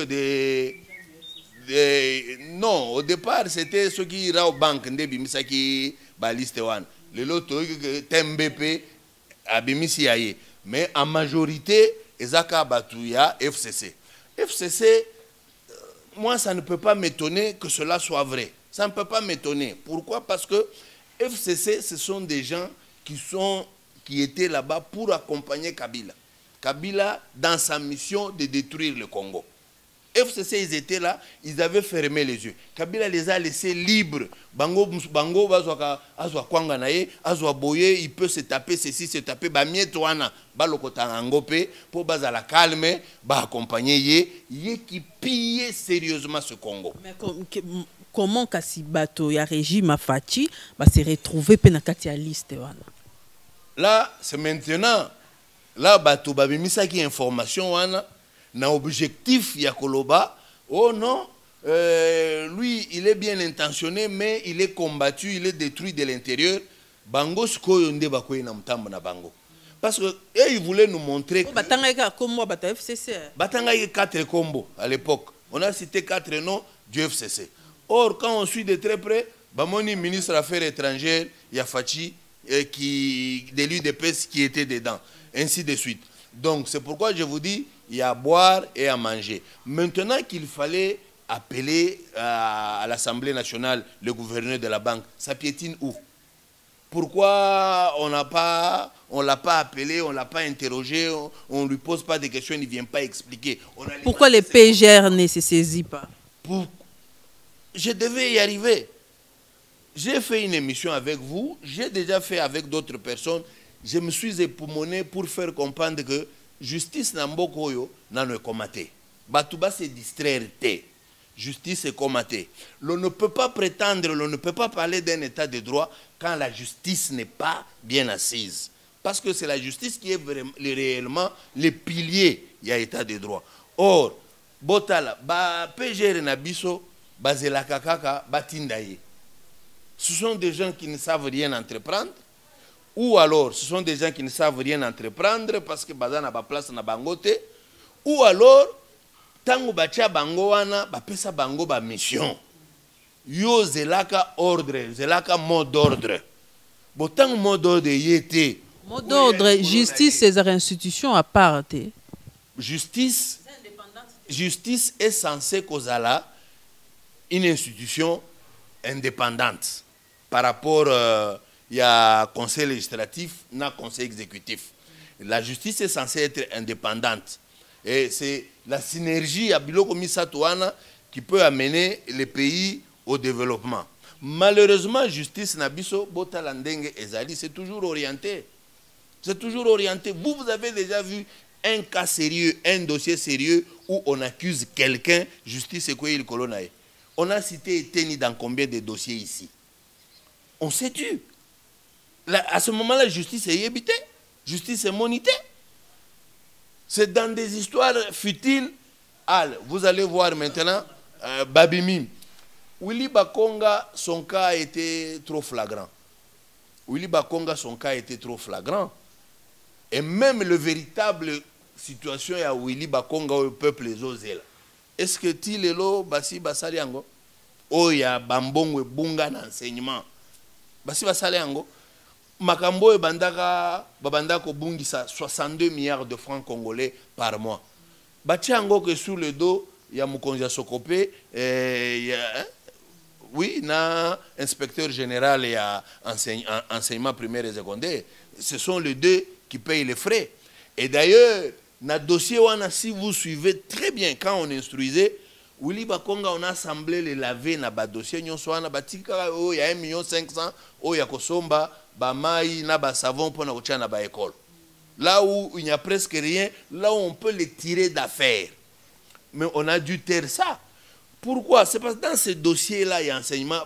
non, au départ, c'était ceux qui iraient aux banques, Misaki, Baliste One. Le lot, TMBP, Abimisi Aye. Mais en majorité, Ezaka Batouya, FCC. FCC, moi, ça ne peut pas m'étonner que cela soit vrai. Ça ne peut pas m'étonner. Pourquoi? Parce que FCC, ce sont des gens qui étaient là-bas pour accompagner Kabila. Kabila dans sa mission de détruire le Congo. FCC, ils étaient là, ils avaient fermé les yeux. Kabila les a laissés libres. Bango, azwa kwanga nae, azwa boye, il peut se taper ceci, se taper, ba mietouana, ba lokota angope, pour bazala calme, ba accompagner ye qui pille sérieusement ce Congo. Mais comment kasi bato ya régime Afachi va se retrouver penakati ya liste wana? Là, c'est maintenant. Là, bato babimisa qui information wana. Na objectif ya koloba, oh non, lui il est bien intentionné mais il est combattu, il est détruit de l'intérieur. Bango skoyo nde bakoye na mtambo na bango. Parce que ils voulaient nous montrer que batanga comme bata FCC. Batanga 4 combos à l'époque. On a cité 4 noms du FCC. Or quand on suit de très près, Bamoni ministre des Affaires étrangères Yafachi qui de l'UDPS qui était dedans, ainsi de suite. Donc c'est pourquoi je vous dis il y a à boire et à manger. Maintenant qu'il fallait appeler à l'Assemblée nationale le gouverneur de la banque, ça piétine où? Pourquoi on l'a pas appelé, on ne l'a pas interrogé, on ne lui pose pas de questions, il ne vient pas expliquer. Pourquoi les PGR ne se saisissent pas? Je devais y arriver. J'ai fait une émission avec vous, j'ai déjà fait avec d'autres personnes. Je me suis époumoné pour faire comprendre que justice Nambokoyo n'a pas commaté. Batouba se distraire. Justice est commatée. L'on ne peut pas prétendre, l'on ne peut pas parler d'un état de droit quand la justice n'est pas bien assise. Parce que c'est la justice qui est réellement le pilier de l'état de droit. Or, Botala, PGR Nabiso, Bazela Kakaka, Batindaye. Ce sont des gens qui ne savent rien entreprendre. Ou alors, ce sont des gens qui ne savent rien entreprendre parce que Bazan n'a pas place na bangote. Ou alors, tango bacha bango wana, bapesa bango ba mission. Yo zelaka ordre, zelaka mot d'ordre. Botango mot d'ordre yete. Mot d'ordre, justice, ces institutions à part. Justice est censée causala une institution indépendante par rapport il y a conseil législatif, na conseil exécutif. La justice est censée être indépendante. Et c'est la synergie à Biloko Misatouana qui peut amener les pays au développement. Malheureusement, justice Nabiso, Botalandenge et Zali, c'est toujours orienté. C'est toujours orienté. Vous avez déjà vu un cas sérieux, un dossier sérieux où on accuse quelqu'un, justice et quoi il colonae. On a cité Eteni dans combien de dossiers ici? On s'est tué. À ce moment-là, justice est évitée, justice est monitée. C'est dans des histoires futiles. Vous allez voir maintenant Babimim. Willy Bakonga, son cas a été trop flagrant. Willy Bakonga, son cas a été trop flagrant. Et même le véritable situation à Willy Bakonga au peuple les Ozela. Est-ce que Tilelo, Basi Basaliango, Oya, Bambongo, Bunga d'enseignement, Basi Basaliango, Makambo et Babandako Bungisa, 62 milliards de francs congolais par mois. Batiango que sous le dos, il y a Moukonja Sokopé, oui, na inspecteur général et enseignement primaire et secondaire. Ce sont les deux qui payent les frais. Et d'ailleurs, dans le dossier, si vous suivez très bien, quand on instruisait, Willy Bakonga, on a assemblé les laver dans le dossier, il y a 1,5 million, il y a Kosomba, Bamaï, na savon pour na école. Là où il n'y a presque rien, là où on peut les tirer d'affaires. Mais on a dû taire ça. Pourquoi? C'est parce que dans ce dossier-là, il y a enseignement,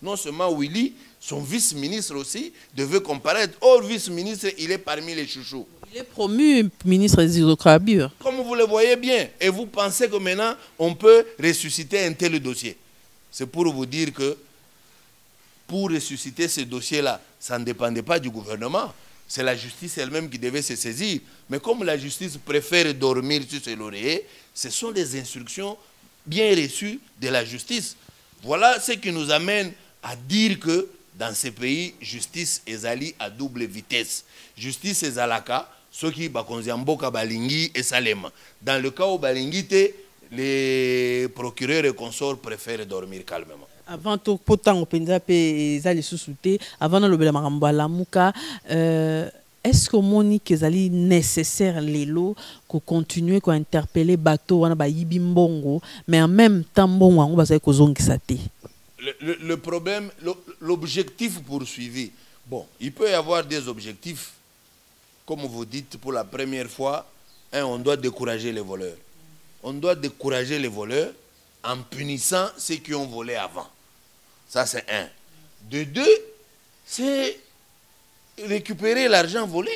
non seulement Willy, son vice-ministre aussi, devait comparaître. Or, vice-ministre, il est parmi les chouchous. Il est promu ministre des hydrocarbures. Comme vous le voyez bien. Et vous pensez que maintenant, on peut ressusciter un tel dossier. C'est pour vous dire que pour ressusciter ce dossier-là, ça ne dépendait pas du gouvernement. C'est la justice elle-même qui devait se saisir. Mais comme la justice préfère dormir sur ses lauriers, ce sont des instructions bien reçues de la justice. Voilà ce qui nous amène à dire que dans ces pays, justice ezali à double vitesse. Justice ezalaka, ceux qui bakonzi mboka balingi et salema. Dans le cas où balingi te, les procureurs et consorts préfèrent dormir calmement. Avant tout, pourtant, avant de lamuka, est-ce que moni kezali nécessaire les lots qu'on continue à interpeller bateau wana ba yibimbongo, mais en même temps bon wango bazali kozongisa te? Le problème, l'objectif poursuivi. Bon, il peut y avoir des objectifs, comme vous dites pour la première fois, hein, on doit décourager les voleurs. On doit décourager les voleurs en punissant ceux qui ont volé avant. Ça, c'est un. De deux, c'est récupérer l'argent volé.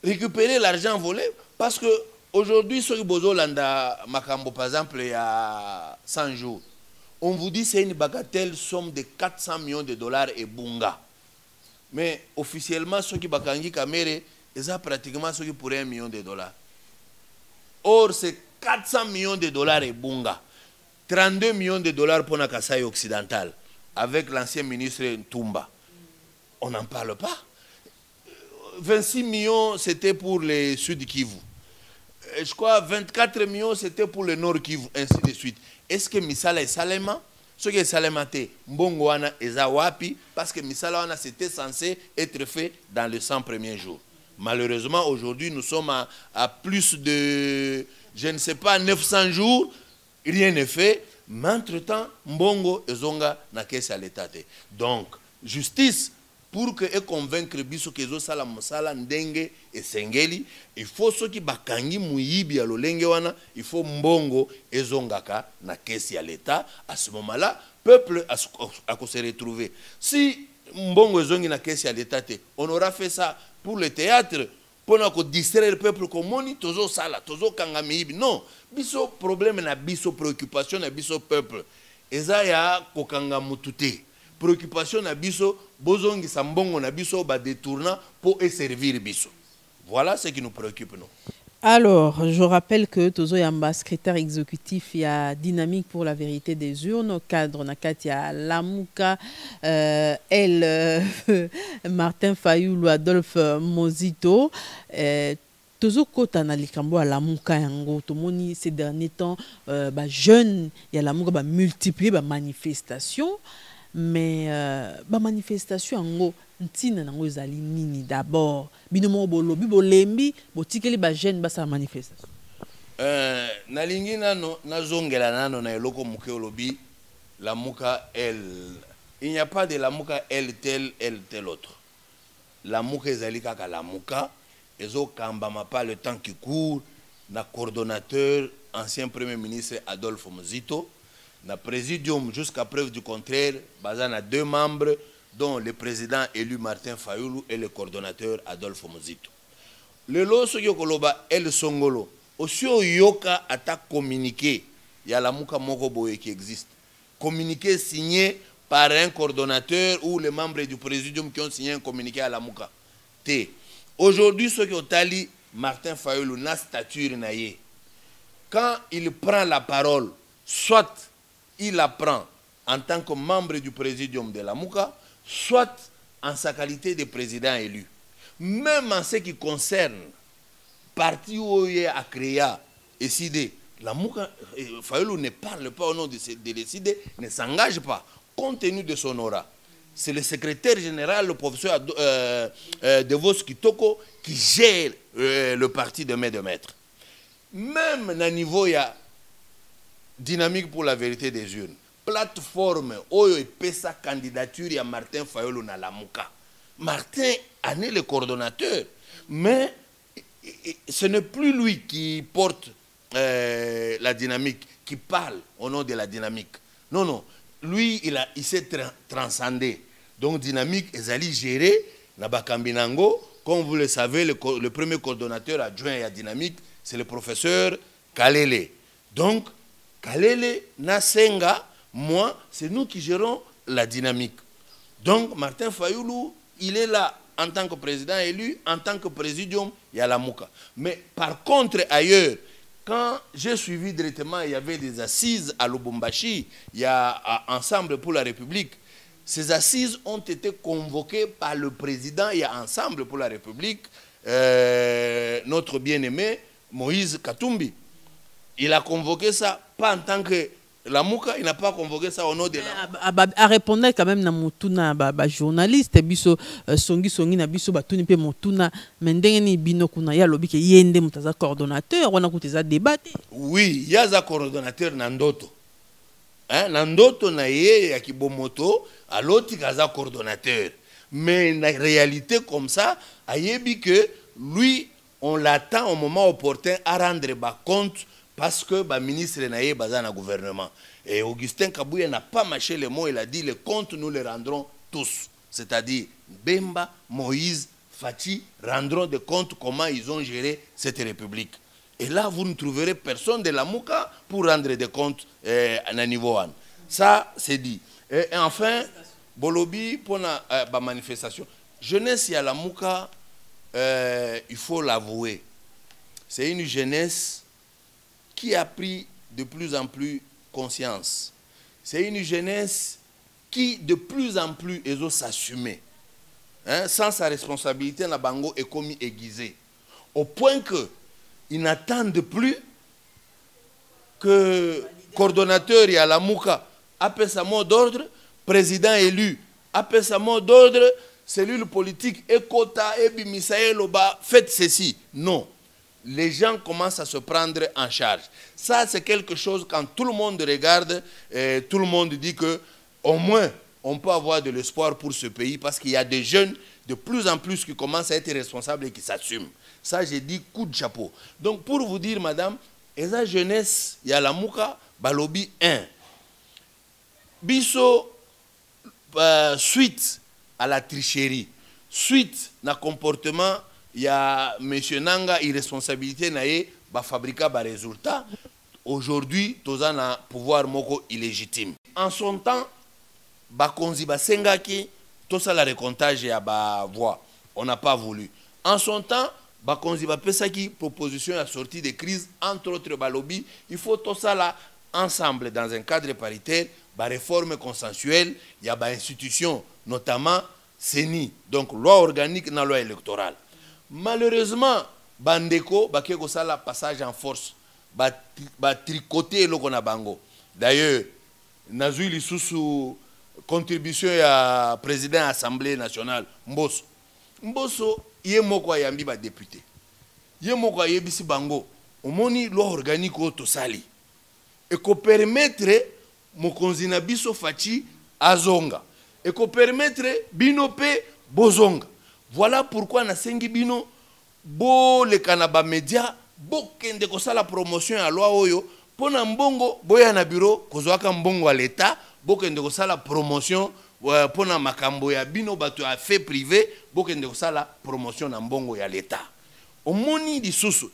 Récupérer l'argent volé, parce que aujourd'hui, sur Bozolanda Makambo, par exemple, il y a 100 jours, on vous dit que c'est une bagatelle somme de 400 millions de dollars et bunga. Mais officiellement, ceux qui bakangi kamere, ils ont pratiquement ceux qui pour 1 million de dollars. Or, c'est 400 millions de dollars et bunga. 32 millions de dollars pour la Kasaï occidentale, avec l'ancien ministre Ntumba. On n'en parle pas. 26 millions, c'était pour les Sud Kivu. Je crois 24 millions, c'était pour le Nord Kivu, ainsi de suite. Est-ce que Misala est Salema? Ce qui est Salema, c'est Mbongwana et Zawapi, parce que Misala, c'était censé être fait dans les 100 premiers jours. Malheureusement, aujourd'hui, nous sommes à plus de, je ne sais pas, 900 jours. Rien n'est fait, mais entre-temps, Mbongo et Zonga n'a qu'à à l'État. Donc, justice, pour que et convaincre biso que zo sala mosala ndenge et sengeli, il faut ceux qui bakangi muyibi à l'olenge wana, il faut Mbongo et Zongaka n'a qu'à à l'État. À ce moment-là, peuple a se retrouver. Si Mbongo et Zongi n'a qu'à à l'État, on aura fait ça pour le théâtre, pour distraire le peuple comme on tozo sala, tozo kangamibi. Non, biso problème na biso préoccupation na biso peuple. Eza ya kokanga mutute. Préoccupation na biso bozongi sambongo na biso ba détournant pour servir biso. Voilà ce qui nous préoccupe nous. Alors, je rappelle que Tozo Yamba, secrétaire exécutif, il y a Dynamique pour la vérité des urnes, au cadre Nakatia Lamuka, Martin Fayoulou, Adolphe Mozito. Tozo Kota na likambo à Lamuka yango, tomoni ces derniers temps, jeunes, il y a Lamuka multiplié manifestations, mais manifestation yango. Ntina nango ezali nini d'abord binomo bolobi bolembi botikeli ba jeune basa manifestation nalingi nano nazongela nano na eloko muke olobi Lamuka elle, il n'y a pas de Lamuka elle tel autre. Lamuka ezali kaka Lamuka ezo kambama pas le temps qui court na coordonnateur ancien premier ministre Adolphe Mozito na présidium jusqu'à preuve du contraire bazana 2 membres dont le président élu Martin Fayoulou et le coordonnateur Adolphe Mozito. Le loso yokoloba El Songolo, aussi yoka ata communiqué, il y a la Lamuka Moko Boye qui existe. Communiqué signé par un coordonnateur ou les membres du présidium qui ont signé un communiqué à Lamuka. Aujourd'hui, ce qui ont tali Martin Fayoulou na stature naïe. Quand il prend la parole, soit il la prend en tant que membre du présidium de Lamuka, soit en sa qualité de président élu. Même en ce qui concerne parti où il a créé et décidé, Lamuka Fayoulou ne parle pas au nom de décider, ne s'engage pas, compte tenu de son aura. C'est le secrétaire général, le professeur Devos Kitoko, qui gère le parti de Main de Maître. Même à niveau, il y a Dynamique pour la vérité des urnes. Plateforme oyo epesa candidature ya Martin Fayoulou na Lamuka. Martin en est le coordonnateur, mais ce n'est plus lui qui porte la dynamique, qui parle au nom de la dynamique. Non, non, lui il s'est transcendé. Donc dynamique ezali géré na Bakambinango, comme vous le savez, le premier coordonnateur adjoint à dynamique, c'est le professeur Kalele. Donc Kalele Nasenga, moi, c'est nous qui gérons la dynamique. Donc, Martin Fayoulou, il est là en tant que président élu, en tant que présidium, il y a Lamuka. Mais par contre, ailleurs, quand j'ai suivi directement, il y avait des assises à Lubumbashi, il y a Ensemble pour la République. Ces assises ont été convoquées par le président et Ensemble pour la République, notre bien-aimé Moïse Katumbi. Il a convoqué ça, pas en tant que Lamuka, il n'a pas convoqué ça au nom de la... A répondre quand même na mutuna journaliste biso songi na biso batuni pe mutuna mendenge ni bino kuna ya lobi ke yende mutaza coordonnateur wana kuteza débattre. Oui, yaza coordonnateur na ndoto. Hein, na ndoto na ye ya kibomoto aloti kaza coordonnateur. Mais la réalité comme ça, ayebi que lui on l'attend au moment opportun à rendre compte. Parce que le ministre Naye Bazan a gouvernement. Et Augustin Kabouya n'a pas mâché les mots, il a dit les comptes nous les rendrons tous. C'est-à-dire Bemba, Moïse, Fati rendront des comptes comment ils ont géré cette république. Et là, vous ne trouverez personne de la Mouka pour rendre des comptes à niveau 1. Ça, c'est dit. Et enfin, Bolobi, pour la manifestation. Jeunesse, il y a la Mouka, il faut l'avouer. C'est une jeunesse qui a pris de plus en plus conscience. C'est une jeunesse qui de plus en plus est s'assumer. Hein, sans sa responsabilité, la bango est commis aiguisé. Au point qu'ils n'attendent plus que coordonnateur et à la Mouka appelle sa mot d'ordre, président élu appelle sa mot d'ordre, cellule politique, Ekota, Ebi Misaël Oba, faites ceci. Non. Les gens commencent à se prendre en charge. Ça, c'est quelque chose, quand tout le monde regarde, tout le monde dit que au moins, on peut avoir de l'espoir pour ce pays parce qu'il y a des jeunes de plus en plus qui commencent à être responsables et qui s'assument. Ça, j'ai dit coup de chapeau. Donc, pour vous dire, madame, et la jeunesse, il y a la Mouka, Balobi 1. Bisso, suite à la tricherie, suite à comportement, il y a M. Nanga, irresponsabilité, ba fabriquer ba résultat. Aujourd'hui, tous un pouvoir moko illégitime. En son temps, ba konzi ba sengaki, tout ça la recomptage ya ba voix. On n'a pas voulu. En son temps, ba konzi ba pesaki proposition à sortie de crise, entre autres balobi, il faut tout ça là ensemble dans un cadre paritaire, ba réforme consensuelle, il y a ba institution, notamment CENI, donc loi organique na loi électorale. Malheureusement, Bandeko, Bakeko Sala passage en force, ba tricoter le qu'on a bango. D'ailleurs, Nazui sous contribution à président de l'Assemblée nationale, Mbosso. Mbosso, il est moko yambi ba député. Il est moko yebisi bango. Omoni loi organique au Tosali. Et qu'on permettre mon konzina biso fachi azonga. Et qu'on permettre binope bozonga. Voilà pourquoi na sengi bino bo le kanaba média bo kende ko sala promotion à loi oyo pona mbongo boya na bureau kozwaka mbongo à l'état bo kende ko sala promotion pona makambo ya bino bato a fait privé bo kende ko sala promotion na mbongo ya l'état. Omoni lisusu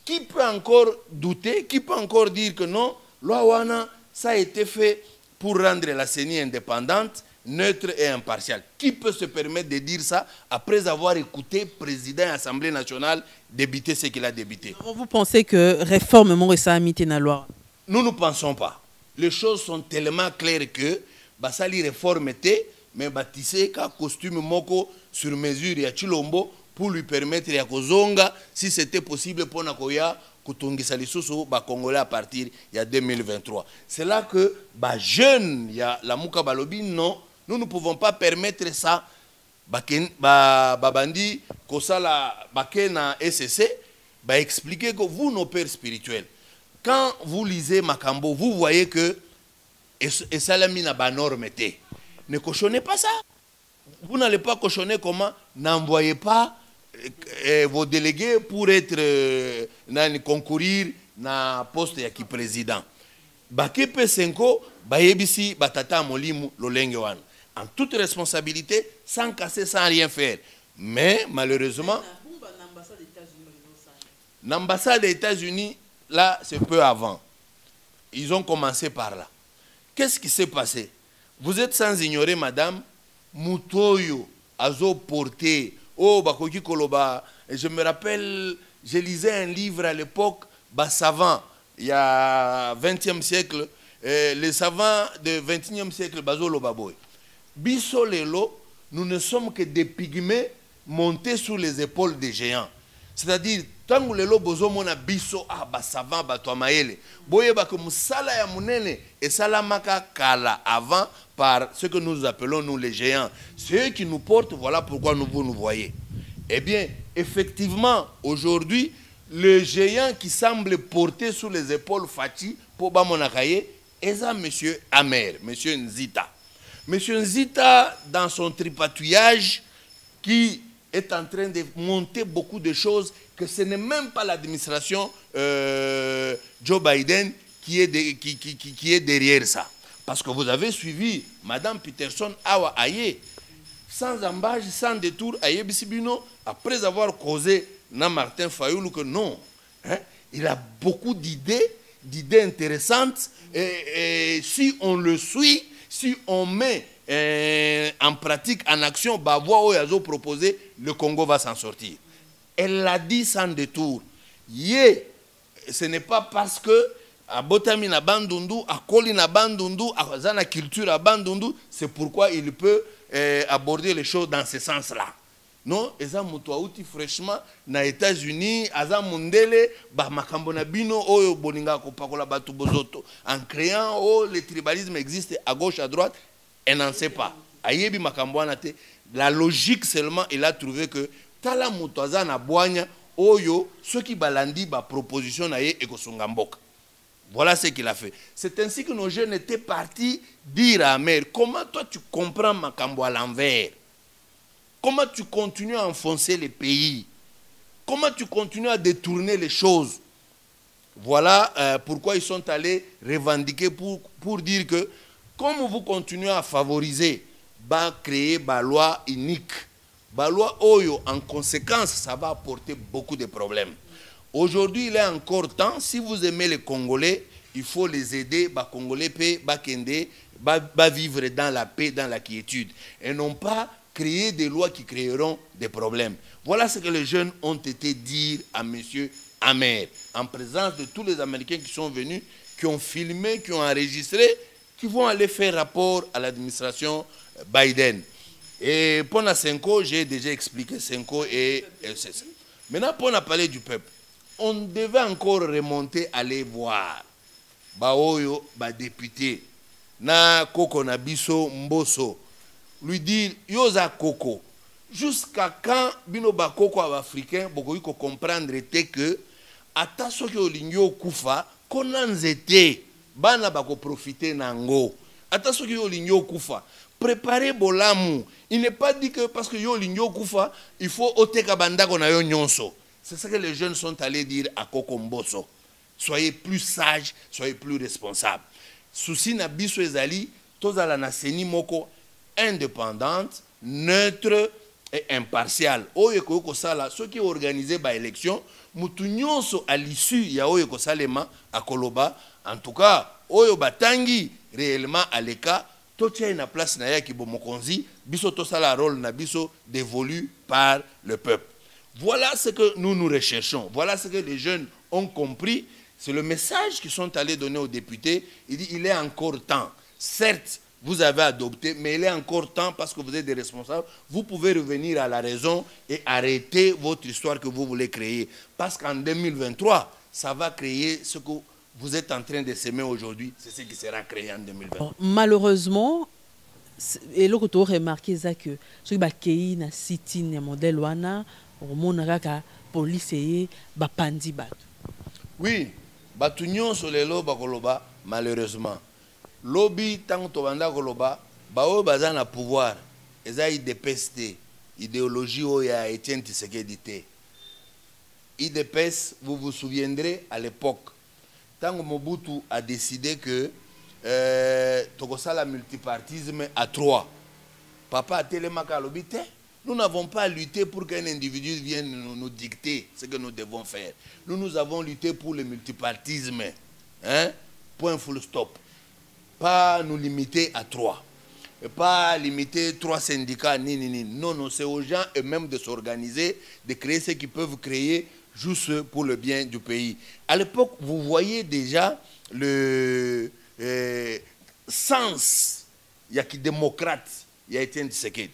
qui peut encore douter, qui peut encore dire que non, loi wana ça a été fait pour rendre la CENI indépendante, neutre et impartial. Qui peut se permettre de dire ça après avoir écouté le président de l'Assemblée nationale débiter ce qu'il a débité? Vous pensez que réforme Morissa a mis dans la loi? Nous ne pensons pas. Les choses sont tellement claires que Basali réforme était, mais bâtissé qu'un costume moko sur mesure ya Chilombo pour lui permettre ya kozonga si c'était possible pour Nakoya Kutungisa lisusu ba Congolais à partir de 2023. C'est là que ba jeune ya la Mouka Balobi non. Nous ne pouvons pas permettre ça. Babandi, Kosala, Bakena, SCC, expliquer que vous, nos pères spirituels, quand vous lisez Makambo, vous voyez que Salamina Banormete. Ne cochonnez pas ça. Vous n'allez pas cochonner comment? N'envoyez pas vos délégués pour être concourir dans le poste de président. Bakepe Senko, Bayebisi, Batata Molimu, Lolengewan. En toute responsabilité, sans casser, sans rien faire. Mais malheureusement, l'ambassade des États-Unis, là, c'est peu avant. Ils ont commencé par là. Qu'est-ce qui s'est passé? Vous êtes sans ignorer, madame, Mutoyo, Azo porté, oh, Bakoki Koloba. Je me rappelle, je lisais un livre à l'époque, Savant, il y a 20e siècle, les savants du 21e siècle, Bazo Lobaboy. Biso lelo, nous ne sommes que des pygmées montés sur les épaules des géants. C'est-à-dire, tant que lelo bozo mona biso ba savant ba to maele. Boye ba que musala ya munene et salamaka kala avant par ce que nous appelons nous les géants. C'est eux qui nous portent, voilà pourquoi vous nous voyez. Eh bien, effectivement, aujourd'hui, le géant qui semble porter sur les épaules Fati pour Bamonakaye est ça monsieur Amer, monsieur Nzita. Monsieur Nzita, dans son tripatouillage, qui est en train de monter beaucoup de choses, que ce n'est même pas l'administration Joe Biden qui est derrière ça. Parce que vous avez suivi Madame Peterson Awa Aye, sans embâche, sans détour, Aye Bissibino, après avoir causé na Martin Fayoulou que non, hein, il a beaucoup d'idées intéressantes, et si on le suit, si on met en pratique, en action, proposé, le Congo va s'en sortir. Elle l'a dit sans détour. Ce n'est pas parce que à Botami na Bandundu, à Koli na Bandundu, à Zana culture à Bandundu, c'est pourquoi il peut aborder les choses dans ce sens-là. Non, eza mutu auti fraîchement na États-Unis, aza mundele ba makambo na bino oyo bolinga ko pakola batu bozoto en créant le tribalisme existe à gauche à droite, elle n'en sait pas. Ayebi makambo na te, la logique seulement il a trouvé que tala mutu aza na boanya oyo ceux qui balandi ba proposition na ye ekosunga mboka. Voilà ce qu'il a fait. C'est ainsi que nos jeunes étaient partis dire à Amer, comment toi tu comprends makambo à l'envers? Comment tu continues à enfoncer les pays? Comment tu continues à détourner les choses? Voilà pourquoi ils sont allés revendiquer pour dire que comme vous continuez à favoriser, créer une loi unique, une loi Oyo, en conséquence, ça va apporter beaucoup de problèmes. Aujourd'hui, il est encore temps, si vous aimez les Congolais, il faut les aider, les Congolais peuvent vivre dans la paix, dans la quiétude, et non pas créer des lois qui créeront des problèmes. Voilà ce que les jeunes ont été dire à M. Amer, en présence de tous les Américains qui sont venus, qui ont filmé, qui ont enregistré, qui vont aller faire rapport à l'administration Biden. Et pour la Senko, j'ai déjà expliqué Senko et LCC. Maintenant, pour parler du peuple, on devait encore remonter, aller voir Baoyo, député, na Koko Nabiso Mboso, lui dire yoza Koko. Jusqu'à quand bino ba Koko africain, beaucoup ko comprendre était que ata soki olingyo kufa konanzete bana bako profiter nango. Ata soki olingyo kufa, préparez bolamu. Il n'est pas dit que parce que yo olingyo kufa, il faut oteka bandako na yo nyonso. C'est ce que les jeunes sont allés dire à Koko Mboso. Soyez plus sages, soyez plus responsables. Souci na biso ezali, tozala na seni moko indépendante, neutre et impartiale. Oyo ko sala, ceux qui ont organisé ba élection, mutu nyonso à l'issue ya oyo ko salema à Koloba, en tout cas, oyo batangi réellement à l'écart, totia na place na ya ki bomokonzi, biso to sala rôle na biso dévolu par le peuple. Voilà ce que nous recherchons. Voilà ce que les jeunes ont compris. C'est le message qu'ils sont allés donner aux députés. Il dit il est encore temps. Certes, vous avez adopté, mais il est encore temps parce que vous êtes des responsables. Vous pouvez revenir à la raison et arrêter votre histoire que vous voulez créer. Parce qu'en 2023, ça va créer ce que vous êtes en train de s'aimer aujourd'hui. C'est ce qui sera créé en 2023. Malheureusement, et là que tu as remarqué ça que ce qui est na city na modèle wana la police est bapandi batu. Oui, batu nyonso lelo bakoloba malheureusement. Lobby tant to banda koloba bao baza na pouvoir eza IDPS idéologie oya Etienne Tshisekedi te. IDPS, vous vous souviendrez à l'époque tant Mobutu a décidé que tokosala multipartisme à 3. Papa a télémaka lobby te. Nous n'avons pas lutté pour qu'un individu vienne nous dicter ce que nous devons faire. Nous avons lutté pour le multipartisme. Hein? Point full stop. Pas nous limiter à 3. Et pas limiter 3 syndicats. Non, non, c'est aux gens eux-mêmes de s'organiser, de créer ce qu'ils peuvent créer juste pour le bien du pays. À l'époque, vous voyez déjà le sens, il y a qui démocrate il y a Étienne Tshisekedi.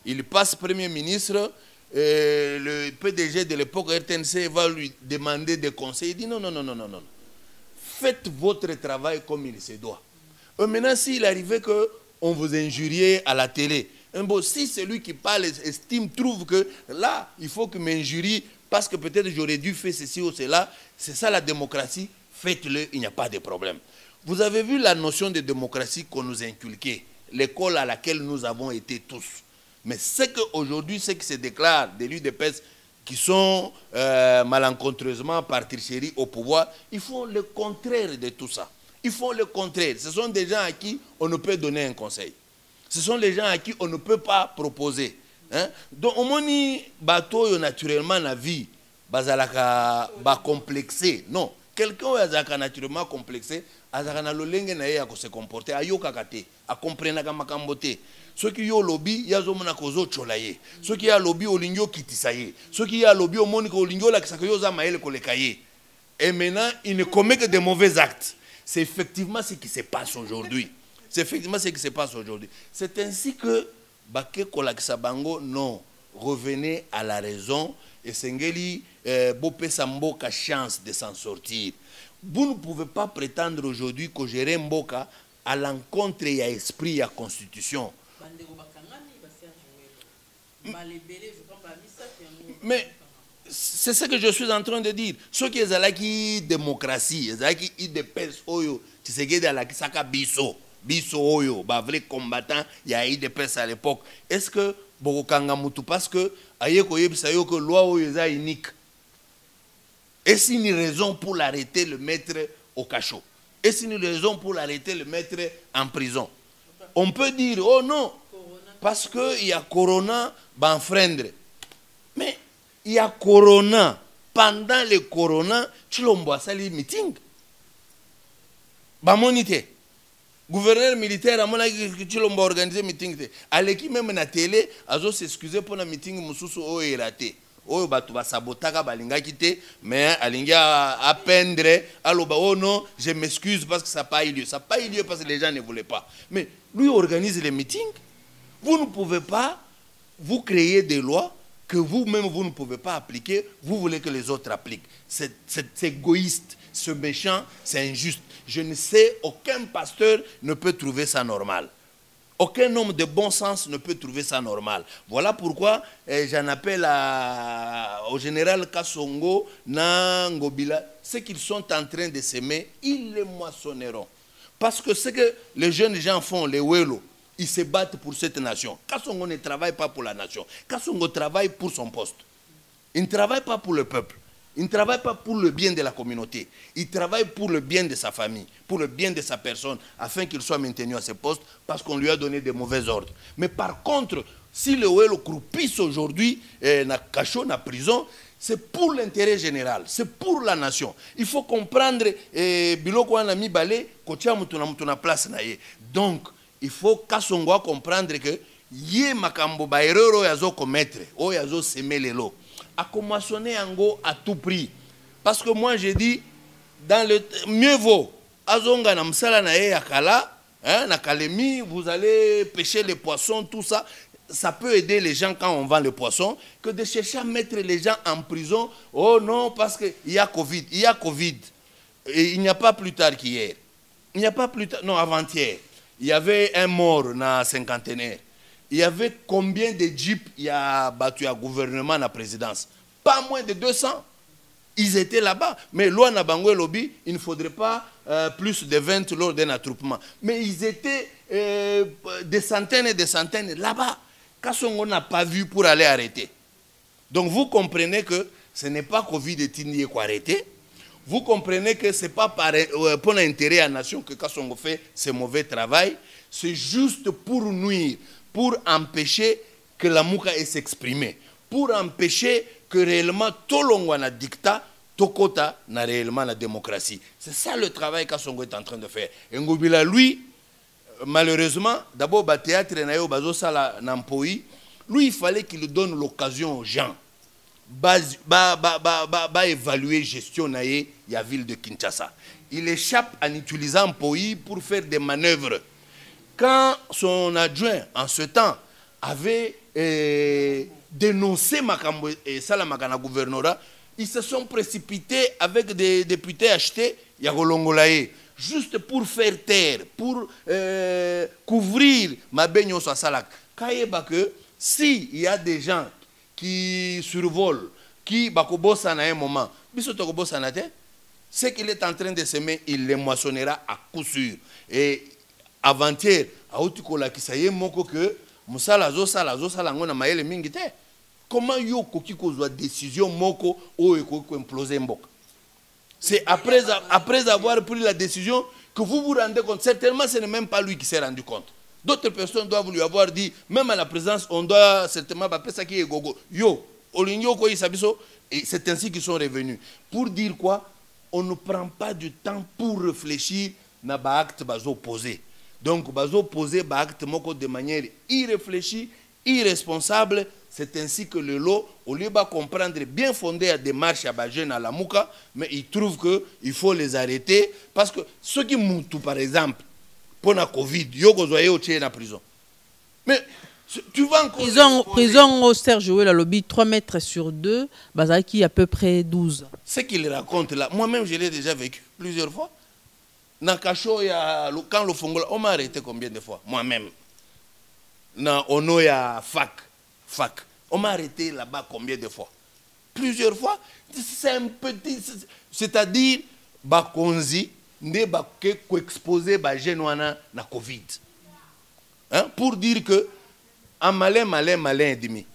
Il passe Premier ministre, le PDG de l'époque RTNC va lui demander des conseils. Il dit non, non, non, non, non, non. Faites votre travail comme il se doit. Maintenant, s'il arrivait qu'on vous injuriait à la télé, bon, si celui qui parle estime, trouve que là, il faut que m'injurie parce que peut-être j'aurais dû faire ceci ou cela, c'est ça la démocratie, faites-le, il n'y a pas de problème. Vous avez vu la notion de démocratie qu'on nous inculquait, l'école à laquelle nous avons été tous. Mais c'est qu'aujourd'hui, ceux qui se déclarent des l'UDPS qui sont malencontreusement par tricherie au pouvoir, ils font le contraire de tout ça. Ils font le contraire. Ce sont des gens à qui on ne peut donner un conseil. Ce sont les gens à qui on ne peut pas proposer. Hein? Donc, au moins, bateau naturellement la vie, bazalaka ba complexé. Non, quelqu'un est naturellement complexé, azaka lolenge na ye se comporter, ayoka kate, a comprendre makambote. Ceux qui ont lobby, il y a zomona kozo cholaye. Ceux qui ont lobby olingyo kitisaye. Ceux qui ont lobby au monde olingyo la kisakoyo za maele kolekaye. Et maintenant, ils ne commettent que des mauvais actes. C'est effectivement ce qui se passe aujourd'hui. C'est effectivement ce qui se passe aujourd'hui. C'est ainsi que Baké Kolaksabango, non, revenez à la raison et Sengeli Bopé Samboka chance de s'en sortir. Vous ne pouvez pas prétendre aujourd'hui que gérer Mboka à l'encontre et à esprit et à constitution. Mais c'est ce que je suis en train de dire. Ceux qui ont la démocratie, ils dépensent oyo, tu sais que la saka biso, biso oyo, ba vrai combattant, il y a eu des pèses à l'époque. Est-ce que Bokanga Moutou parce que ayeko yebisa yo que loi oyo est unique. Est-ce une raison pour l'arrêter, le mettre au cachot? Est-ce une raison pour l'arrêter, le mettre en prison? On peut dire oh non, parce que il y a corona, banfrendre. Mais il y a corona. Pendant le corona, tu l'as sali meeting. Bamonité. Gouverneur militaire a tu l'as organisé meeting. À l'équipe même na télé, azo s'excuser pour un meeting mususu o raté. O batu ba sabotaka balinga kité, mais alinga à peindre, aloba oh non, je m'excuse parce que ça n'a pas eu lieu. Ça n'a pas eu lieu parce que les gens ne voulaient pas. Mais lui organise les meetings. Vous ne pouvez pas vous créer des lois que vous-même, vous ne pouvez pas appliquer, vous voulez que les autres appliquent. C'est égoïste, c'est méchant, c'est injuste. Je ne sais, aucun pasteur ne peut trouver ça normal. Aucun homme de bon sens ne peut trouver ça normal. Voilà pourquoi j'en appelle au général Kassongo, Nangobila, ce qu'ils sont en train de s'aimer, ils les moissonneront. Parce que ce que les jeunes gens font, les Welo, ils se battent pour cette nation. Kassongo ne travaille pas pour la nation. Kassongo travaille pour son poste. Il ne travaille pas pour le peuple. Il ne travaille pas pour le bien de la communauté. Il travaille pour le bien de sa famille, pour le bien de sa personne, afin qu'il soit maintenu à ce poste parce qu'on lui a donné de mauvais ordres. Mais par contre, si le Welo croupisse aujourd'hui, na cachot, na prison, c'est pour l'intérêt général, c'est pour la nation. Il faut comprendre, biloko wana mi balé, kotia mutuna place na ye. Donc, il faut Kassongo comprendre que yé makambo ba erreur yazo commettre, o yazo semer les lots. A commencer ango à tout prix. Parce que moi j'ai dit, dans le mieux vaut, azonga na msala na ye yakala, hein, na kalemi, vous allez pêcher les poissons, tout ça. Ça peut aider les gens quand on vend le poisson, que de chercher à mettre les gens en prison. Oh non, parce qu'il y a Covid. Il y a Covid. Et il n'y a pas plus tard qu'hier. Il n'y a pas plus tard, non, avant-hier. Il y avait un mort dans la cinquantenaire. Il y avait combien de jeeps il y a battu à gouvernement à la présidence? Pas moins de 200. Ils étaient là-bas. Mais loi na bango lobby, il ne faudrait pas plus de 20 lors d'un attroupement. Mais ils étaient des centaines et des centaines là-bas. Kassongo n'a pas vu pour aller arrêter. Donc vous comprenez que ce n'est pas Covid-19 qui a arrêté. Vous comprenez que ce n'est pas pour l'intérêt à la nation que Kassongo fait ce mauvais travail. C'est juste pour nuire, pour empêcher que la Mouka s'exprime, pour empêcher que réellement tout le monde a dictat, tout Kota n'a réellement la démocratie. C'est ça le travail qu'Assongo est en train de faire. Et Ngobila, lui, malheureusement, d'abord, le théâtre, lui, il fallait qu'il donne l'occasion aux gens évaluer la gestion de la ville de Kinshasa. Il échappe en utilisant Mpoï pour faire des manœuvres. quand son adjoint, en ce temps, avait dénoncé Makambo et Salamakana gouvernorat, ils se sont précipités avec des députés achetés, Yagolongolaye, juste pour faire taire, pour couvrir Mabenyo Salak. Que s'il y a des gens qui survolent, qui bakobosa à un moment, ce qu'il est en train de semer, il les moissonnera à coup sûr. Et avant-hier, à Outikola qui saye moko que Moussala Zosala ngona maele mingite. Comment yo koki kozwa décision moko o eko imploser mboka? C'est après avoir pris la décision que vous vous rendez compte. Certainement, ce n'est même pas lui qui s'est rendu compte. D'autres personnes doivent lui avoir dit, même à la présence, on doit certainement pas ça qui est gogo. Yo, Olingyo ko isabiso, et c'est ainsi qu'ils sont revenus. Pour dire quoi? On ne prend pas du temps pour réfléchir na ba acte bazo posé. Donc bazo posé ba acte moko de manière irréfléchie, irresponsable. C'est ainsi que le lot, au lieu de comprendre bien fondé la démarche à Bajen à la Mouka, mais ils trouvent qu'il faut les arrêter. Parce que ceux qui moutent, par exemple, pour la Covid, ils sont en prison. Mais tu vas encore... Prison au Serge Oué, la lobby, 3 mètres sur 2, Bazaki à peu près 12. Ce qu'il raconte là, moi-même je l'ai déjà vécu plusieurs fois. Dans Kacho, quand le Fongola, on m'a arrêté combien de fois? Moi-même. Dans Ono, il y a fac. On m'a arrêté là-bas combien de fois? Plusieurs fois. C'est un petit... C'est-à-dire, Bakonzi, ne baké ko exposé ba genouana na Covid. Hein? Pour dire que, en malin et demi,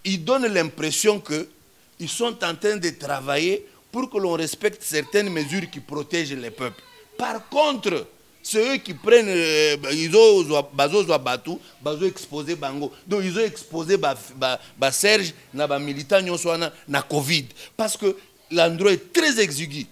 ils donnent l'impression qu'ils sont en train de travailler pour que l'on respecte certaines mesures qui protègent les peuples. Par contre, ceux qui prennent, ils ont exposé Bango. Donc ils ont exposé Serge, na militant na Covid. Parce que l'endroit est très exigu,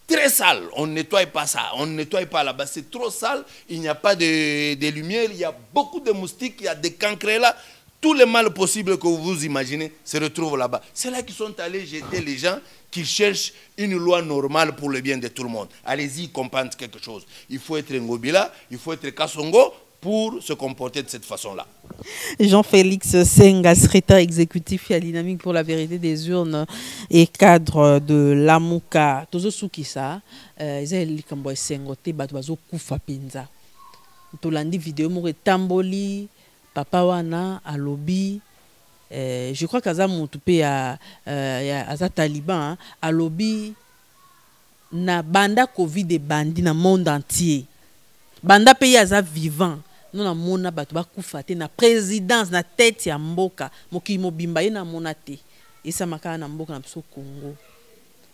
très sale. On ne nettoie pas ça, on ne nettoie pas là-bas. C'est trop sale, il n'y a pas de lumière, il y a beaucoup de moustiques, il y a des cancrets là. Tout le mal possible que vous imaginez se retrouve là-bas. C'est là qu'ils sont allés jeter les gens qui cherchent une loi normale pour le bien de tout le monde. Allez-y, comprendre quelque chose. Il faut être Ngobila, il faut être Kassongo pour se comporter de cette façon-là. Jean-Félix Senga, secrétaire exécutif à Dynamique pour la vérité des urnes et cadre de l'Amouka. Tozo Soukisa, ils ont sengoté, bazo kufa pinza. Tolandi vidéo mo tamboli. Papa wana alobi je crois qu'aza mutupe aza taliban alobi na banda Covid et bandi na monde entier banda pays aza vivant non na mona bato bakufa te na présidence na tête ya mboka moki mobimba ye na mona te esa makana na mboka na biso Congo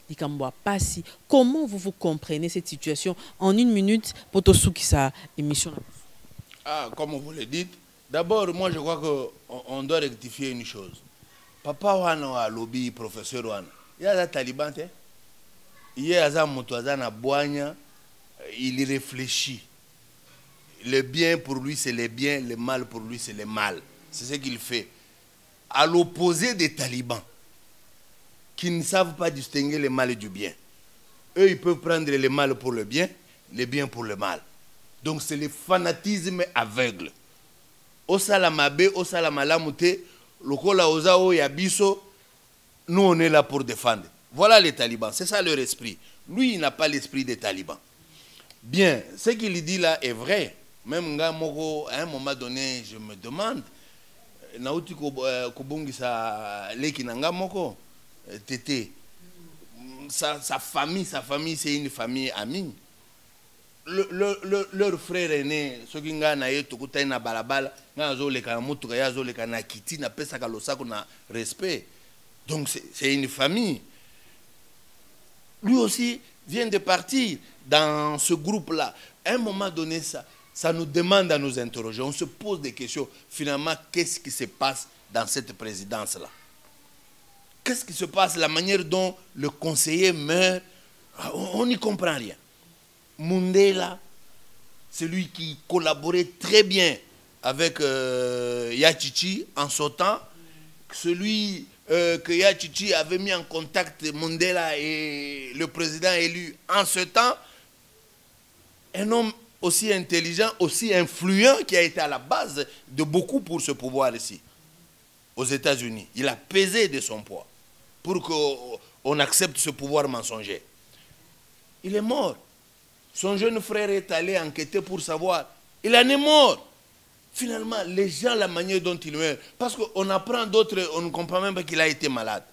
likambo pasi. Comment vous comprenez cette situation en 1 minute pour tosuki sa émission? Comme vous le dites, d'abord, moi je crois qu'on doit rectifier une chose. Papa wana a lobby, professeur wana. Il y a des talibans, il y a des moutouazana boigna, il réfléchit. Le bien pour lui c'est le bien, le mal pour lui c'est le mal. C'est ce qu'il fait. À l'opposé des talibans, qui ne savent pas distinguer le mal du bien. Eux, ils peuvent prendre le mal pour le bien pour le mal. Donc c'est le fanatisme aveugle. Osala mabe, osala malamute, lokola ozao yabiso, nous on est là pour défendre. Voilà les talibans, c'est ça leur esprit. Lui, il n'a pas l'esprit des talibans. Bien, ce qu'il dit là est vrai. Même nga moko, à un moment donné, je me demande, nauti kobongisa leki nanga moko, tété, sa famille, c'est une famille amie. Leur frère aîné, ceux qui ont na tokuta na balabala, na zole kana mutuka ya zole kana kiti na pesa kalosako na respect. Donc c'est une famille. Lui aussi vient de partir dans ce groupe-là. À un moment donné, ça nous demande à nous interroger. On se pose des questions. Finalement, qu'est-ce qui se passe dans cette présidence-là? Qu'est-ce qui se passe? La manière dont le conseiller meurt, on n'y comprend rien. Mundela, celui qui collaborait très bien avec Yachichi en sautant, celui que Yachichi avait mis en contact Mundela et le président élu en ce temps, un homme aussi intelligent, aussi influent, qui a été à la base de beaucoup pour ce pouvoir ici, aux États-Unis. Il a pesé de son poids pour qu'on accepte ce pouvoir mensonger. Il est mort. Son jeune frère est allé enquêter pour savoir. Il en est mort. Finalement, les gens, la manière dont il meurt, parce qu'on apprend d'autres, on ne comprend même pas qu'il a été malade.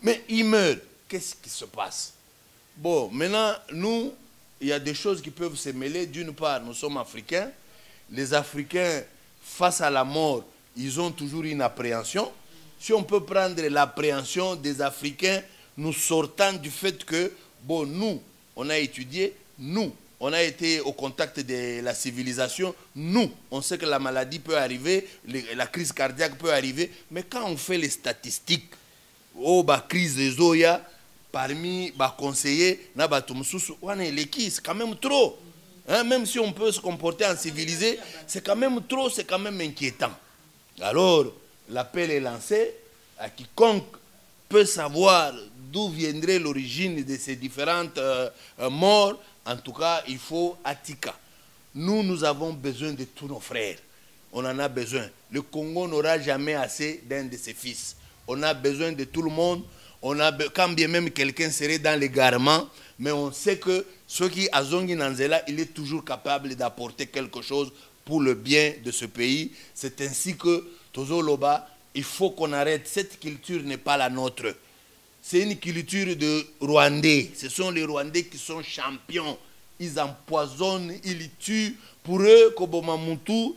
Mais il meurt. Qu'est-ce qui se passe? Bon, maintenant, nous, il y a des choses qui peuvent se mêler. D'une part, nous sommes Africains. Les Africains, face à la mort, ils ont toujours une appréhension. Si on peut prendre l'appréhension des Africains, nous sortant du fait que, bon, nous, on a étudié, nous, on a été au contact de la civilisation, nous, on sait que la maladie peut arriver, la crise cardiaque peut arriver, mais quand on fait les statistiques, oh, bah, crise des Oya, parmi les conseillers, c'est quand même trop. Hein, même si on peut se comporter en civilisé, c'est quand même trop, c'est quand même inquiétant. Alors, l'appel est lancé à quiconque peut savoir d'où viendrait l'origine de ces différentes morts. En tout cas, il faut Atika. Nous avons besoin de tous nos frères. On en a besoin. Le Congo n'aura jamais assez d'un de ses fils. On a besoin de tout le monde. Quand bien même quelqu'un serait dans l'égarement, mais on sait que ceux qui a Zongi Nanzela, il est toujours capable d'apporter quelque chose pour le bien de ce pays. C'est ainsi que Tozo Loba, il faut qu'on arrête. Cette culture n'est pas la nôtre. C'est une culture de Rwandais. Ce sont les Rwandais qui sont champions. Ils empoisonnent, ils tuent. Pour eux, Kobomamutu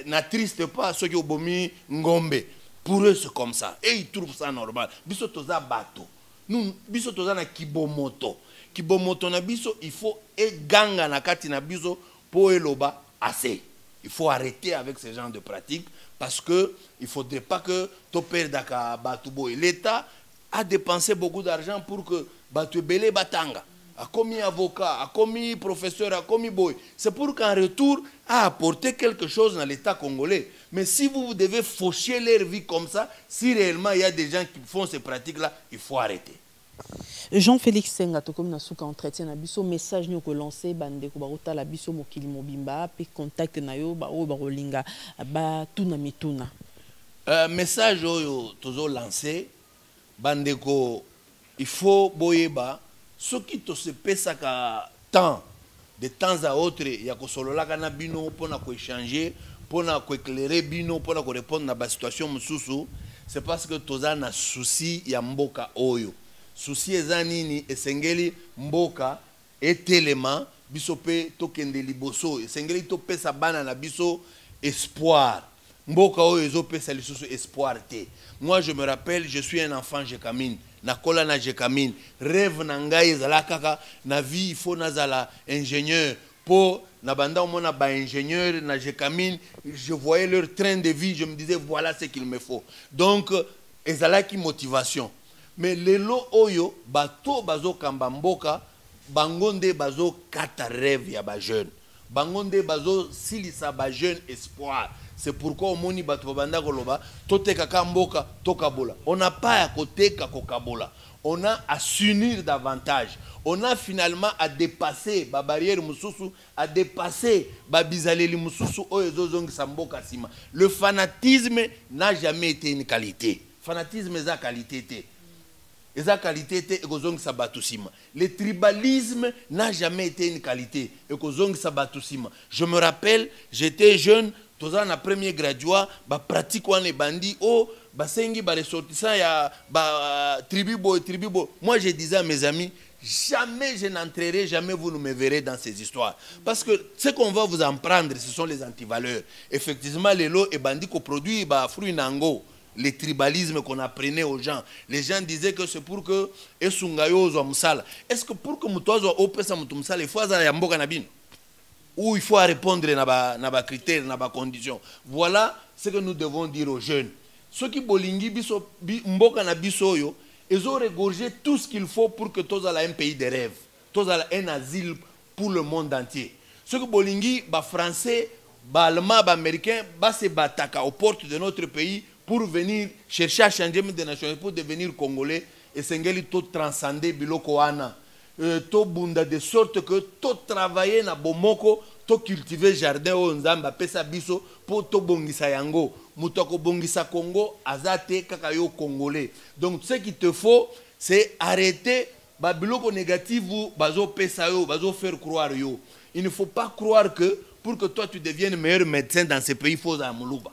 n'attriste pas ceux qui ont bomi Ngombe. Pour eux, c'est comme ça. Et ils trouvent ça normal. Biso toza bato. Nous, biso toza na kibomoto. Kibomoto na biso, il faut ganga na kati na biso pour eloba assez. Il faut arrêter avec ce genre de pratiques parce que il faudrait pas que to perdaka batubo. L'État a dépensé beaucoup d'argent pour que batu belé batanga. A commis avocat, a commis professeur, a commis boy. C'est pour qu'en retour, a apporté quelque chose dans l'État congolais. Mais si vous devez faucher leur vie comme ça, si réellement il y a des gens qui font ces pratiques-là, il faut arrêter. Jean-Félix Senga, comme nous avons entretien na biso message nous ko lancé bande ko barota la biso mokili mobimba pe contact na yo ba o ba rolinga ba tuna mituna. Message oyo tozo lancé bande ko il faut boyeba ce qui to se pesa ka temps de temps à autre ya ko solola kana bino pona ko échanger pona ko éclairer bino pona ko répondre na ba situation mususu c'est parce que toza na souci ya mboka oyo. Souci ezanini esengeli mboka etelema biso pe tokende liboso esengeli to pesa bana na biso espoir mboka oyo ezo pesa lisusu espoir te. Moi je me rappelle, je suis un enfant Jekamine nakola na Jekamine rêve na ngai ezala kaka na vie il faut nazala ingénieur po na banda mona ba ingénieur na Jekamine je voyais leur train de vie je me disais voilà ce qu'il me faut donc ezala ki motivation. Mais lelo oyo bato bazo kamba mboka bangonde bazo kata rêve ya ba jeune bangonde bazo silisa ba jeune espoir. C'est pourquoi au moni bato banda koloba toteka ka mboka tokabola. On n'a pas à koteka kokabola. On a à s'unir davantage. On a finalement à dépasser ba barrière mususu, à dépasser ba bizaleli mususu oyo zozongisa mboka sima. Le fanatisme n'a jamais été une qualité. Fanatisme est la qualité. Et sa qualité était Ekozong Sabatusima. Le tribalisme n'a jamais été une qualité. Ekozong Sabatusima. Je me rappelle, j'étais jeune, tous en premier graduat, pratique les bandits, oh, sengi ressortissant ya tribu boy. Moi je disais à mes amis, jamais je n'entrerai, jamais vous ne me verrez dans ces histoires. Parce que ce qu'on va vous en prendre, ce sont les antivaleurs. Effectivement, les lots et bandits qu'on produit, fruits nango. Les tribalismes qu'on apprenait aux gens. Les gens disaient que c'est pour que est-ce que pour que il faut ou il faut répondre à nos critères, à nos conditions. Voilà ce que nous devons dire aux jeunes. Ceux qui bolingi biso mboka na biso yo, ils ont regorgé tout ce qu'il faut pour que tous aient un pays de rêve, tous aient un asile pour le monde entier. Ceux qui bolingi français, allemand, américain, se battent aux portes de notre pays pour venir chercher à changer de nationalité, pour devenir congolais, et sengeli tout transcender biloko wana. to bunda de sorte que to travailler na bomoko, to cultiver jardin o nzamba pesa biso pour to bongisa yango. Mutoko bongisa Congo azate kaka yo congolais. Donc ce qu'il te faut c'est arrêter babiloko négatif ou bazo pesa yo, bazo faire croire yo. Il ne faut pas croire que pour que toi tu deviennes meilleur médecin dans ce pays, il faut à Moulouba.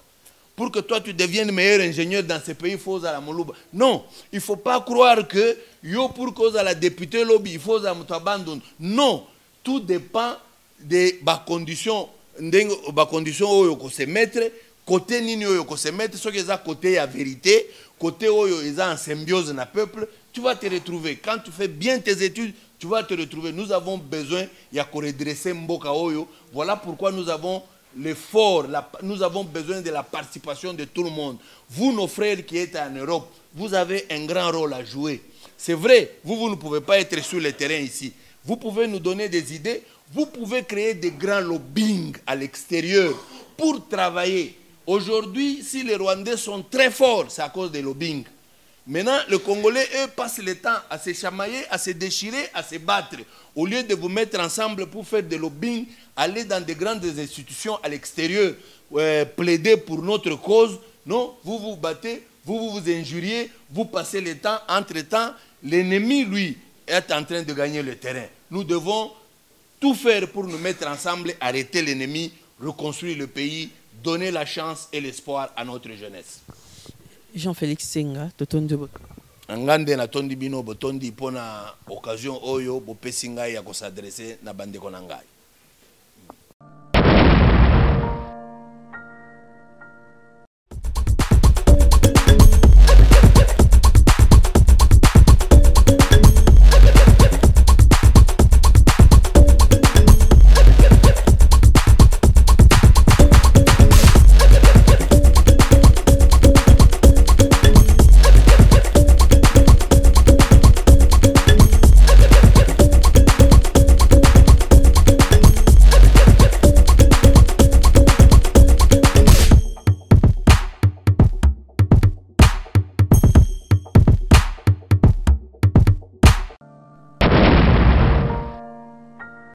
Pour que toi tu deviennes meilleur ingénieur dans ce pays, il faut à la Moulouba. Non, il ne faut pas croire que yo pour cause à la députée lobby, il faut à Moutabandon. Non, tout dépend des conditions oyo ko se mettre côté nini oyo ko se mettre, ce qui est à côté la vérité, côté oyo est en symbiose na peuple, tu vas te retrouver. Quand tu fais bien tes études, tu vas te retrouver. Nous avons besoin de redresser Mboka Oyo. Voilà pourquoi nous avons l'effort, nous avons besoin de la participation de tout le monde. Vous, nos frères qui êtes en Europe, vous avez un grand rôle à jouer. C'est vrai, vous ne pouvez pas être sur le terrain ici. Vous pouvez nous donner des idées. Vous pouvez créer des grands lobbying à l'extérieur pour travailler. Aujourd'hui, si les Rwandais sont très forts, c'est à cause des lobbying. Maintenant, les Congolais, eux, passent le temps à se chamailler, à se déchirer, à se battre. Au lieu de vous mettre ensemble pour faire des lobbying, aller dans des grandes institutions à l'extérieur, plaider pour notre cause, non, vous vous battez, vous vous injuriez, vous passez le temps. Entre-temps, l'ennemi, lui, est en train de gagner le terrain. Nous devons tout faire pour nous mettre ensemble, arrêter l'ennemi, reconstruire le pays, donner la chance et l'espoir à notre jeunesse. Jean-Félix Senga, totondi boto. Ngande na tondi bino botondi pona occasion oyo bopesi ngai ya ko s'adresser na bandeko na ngai.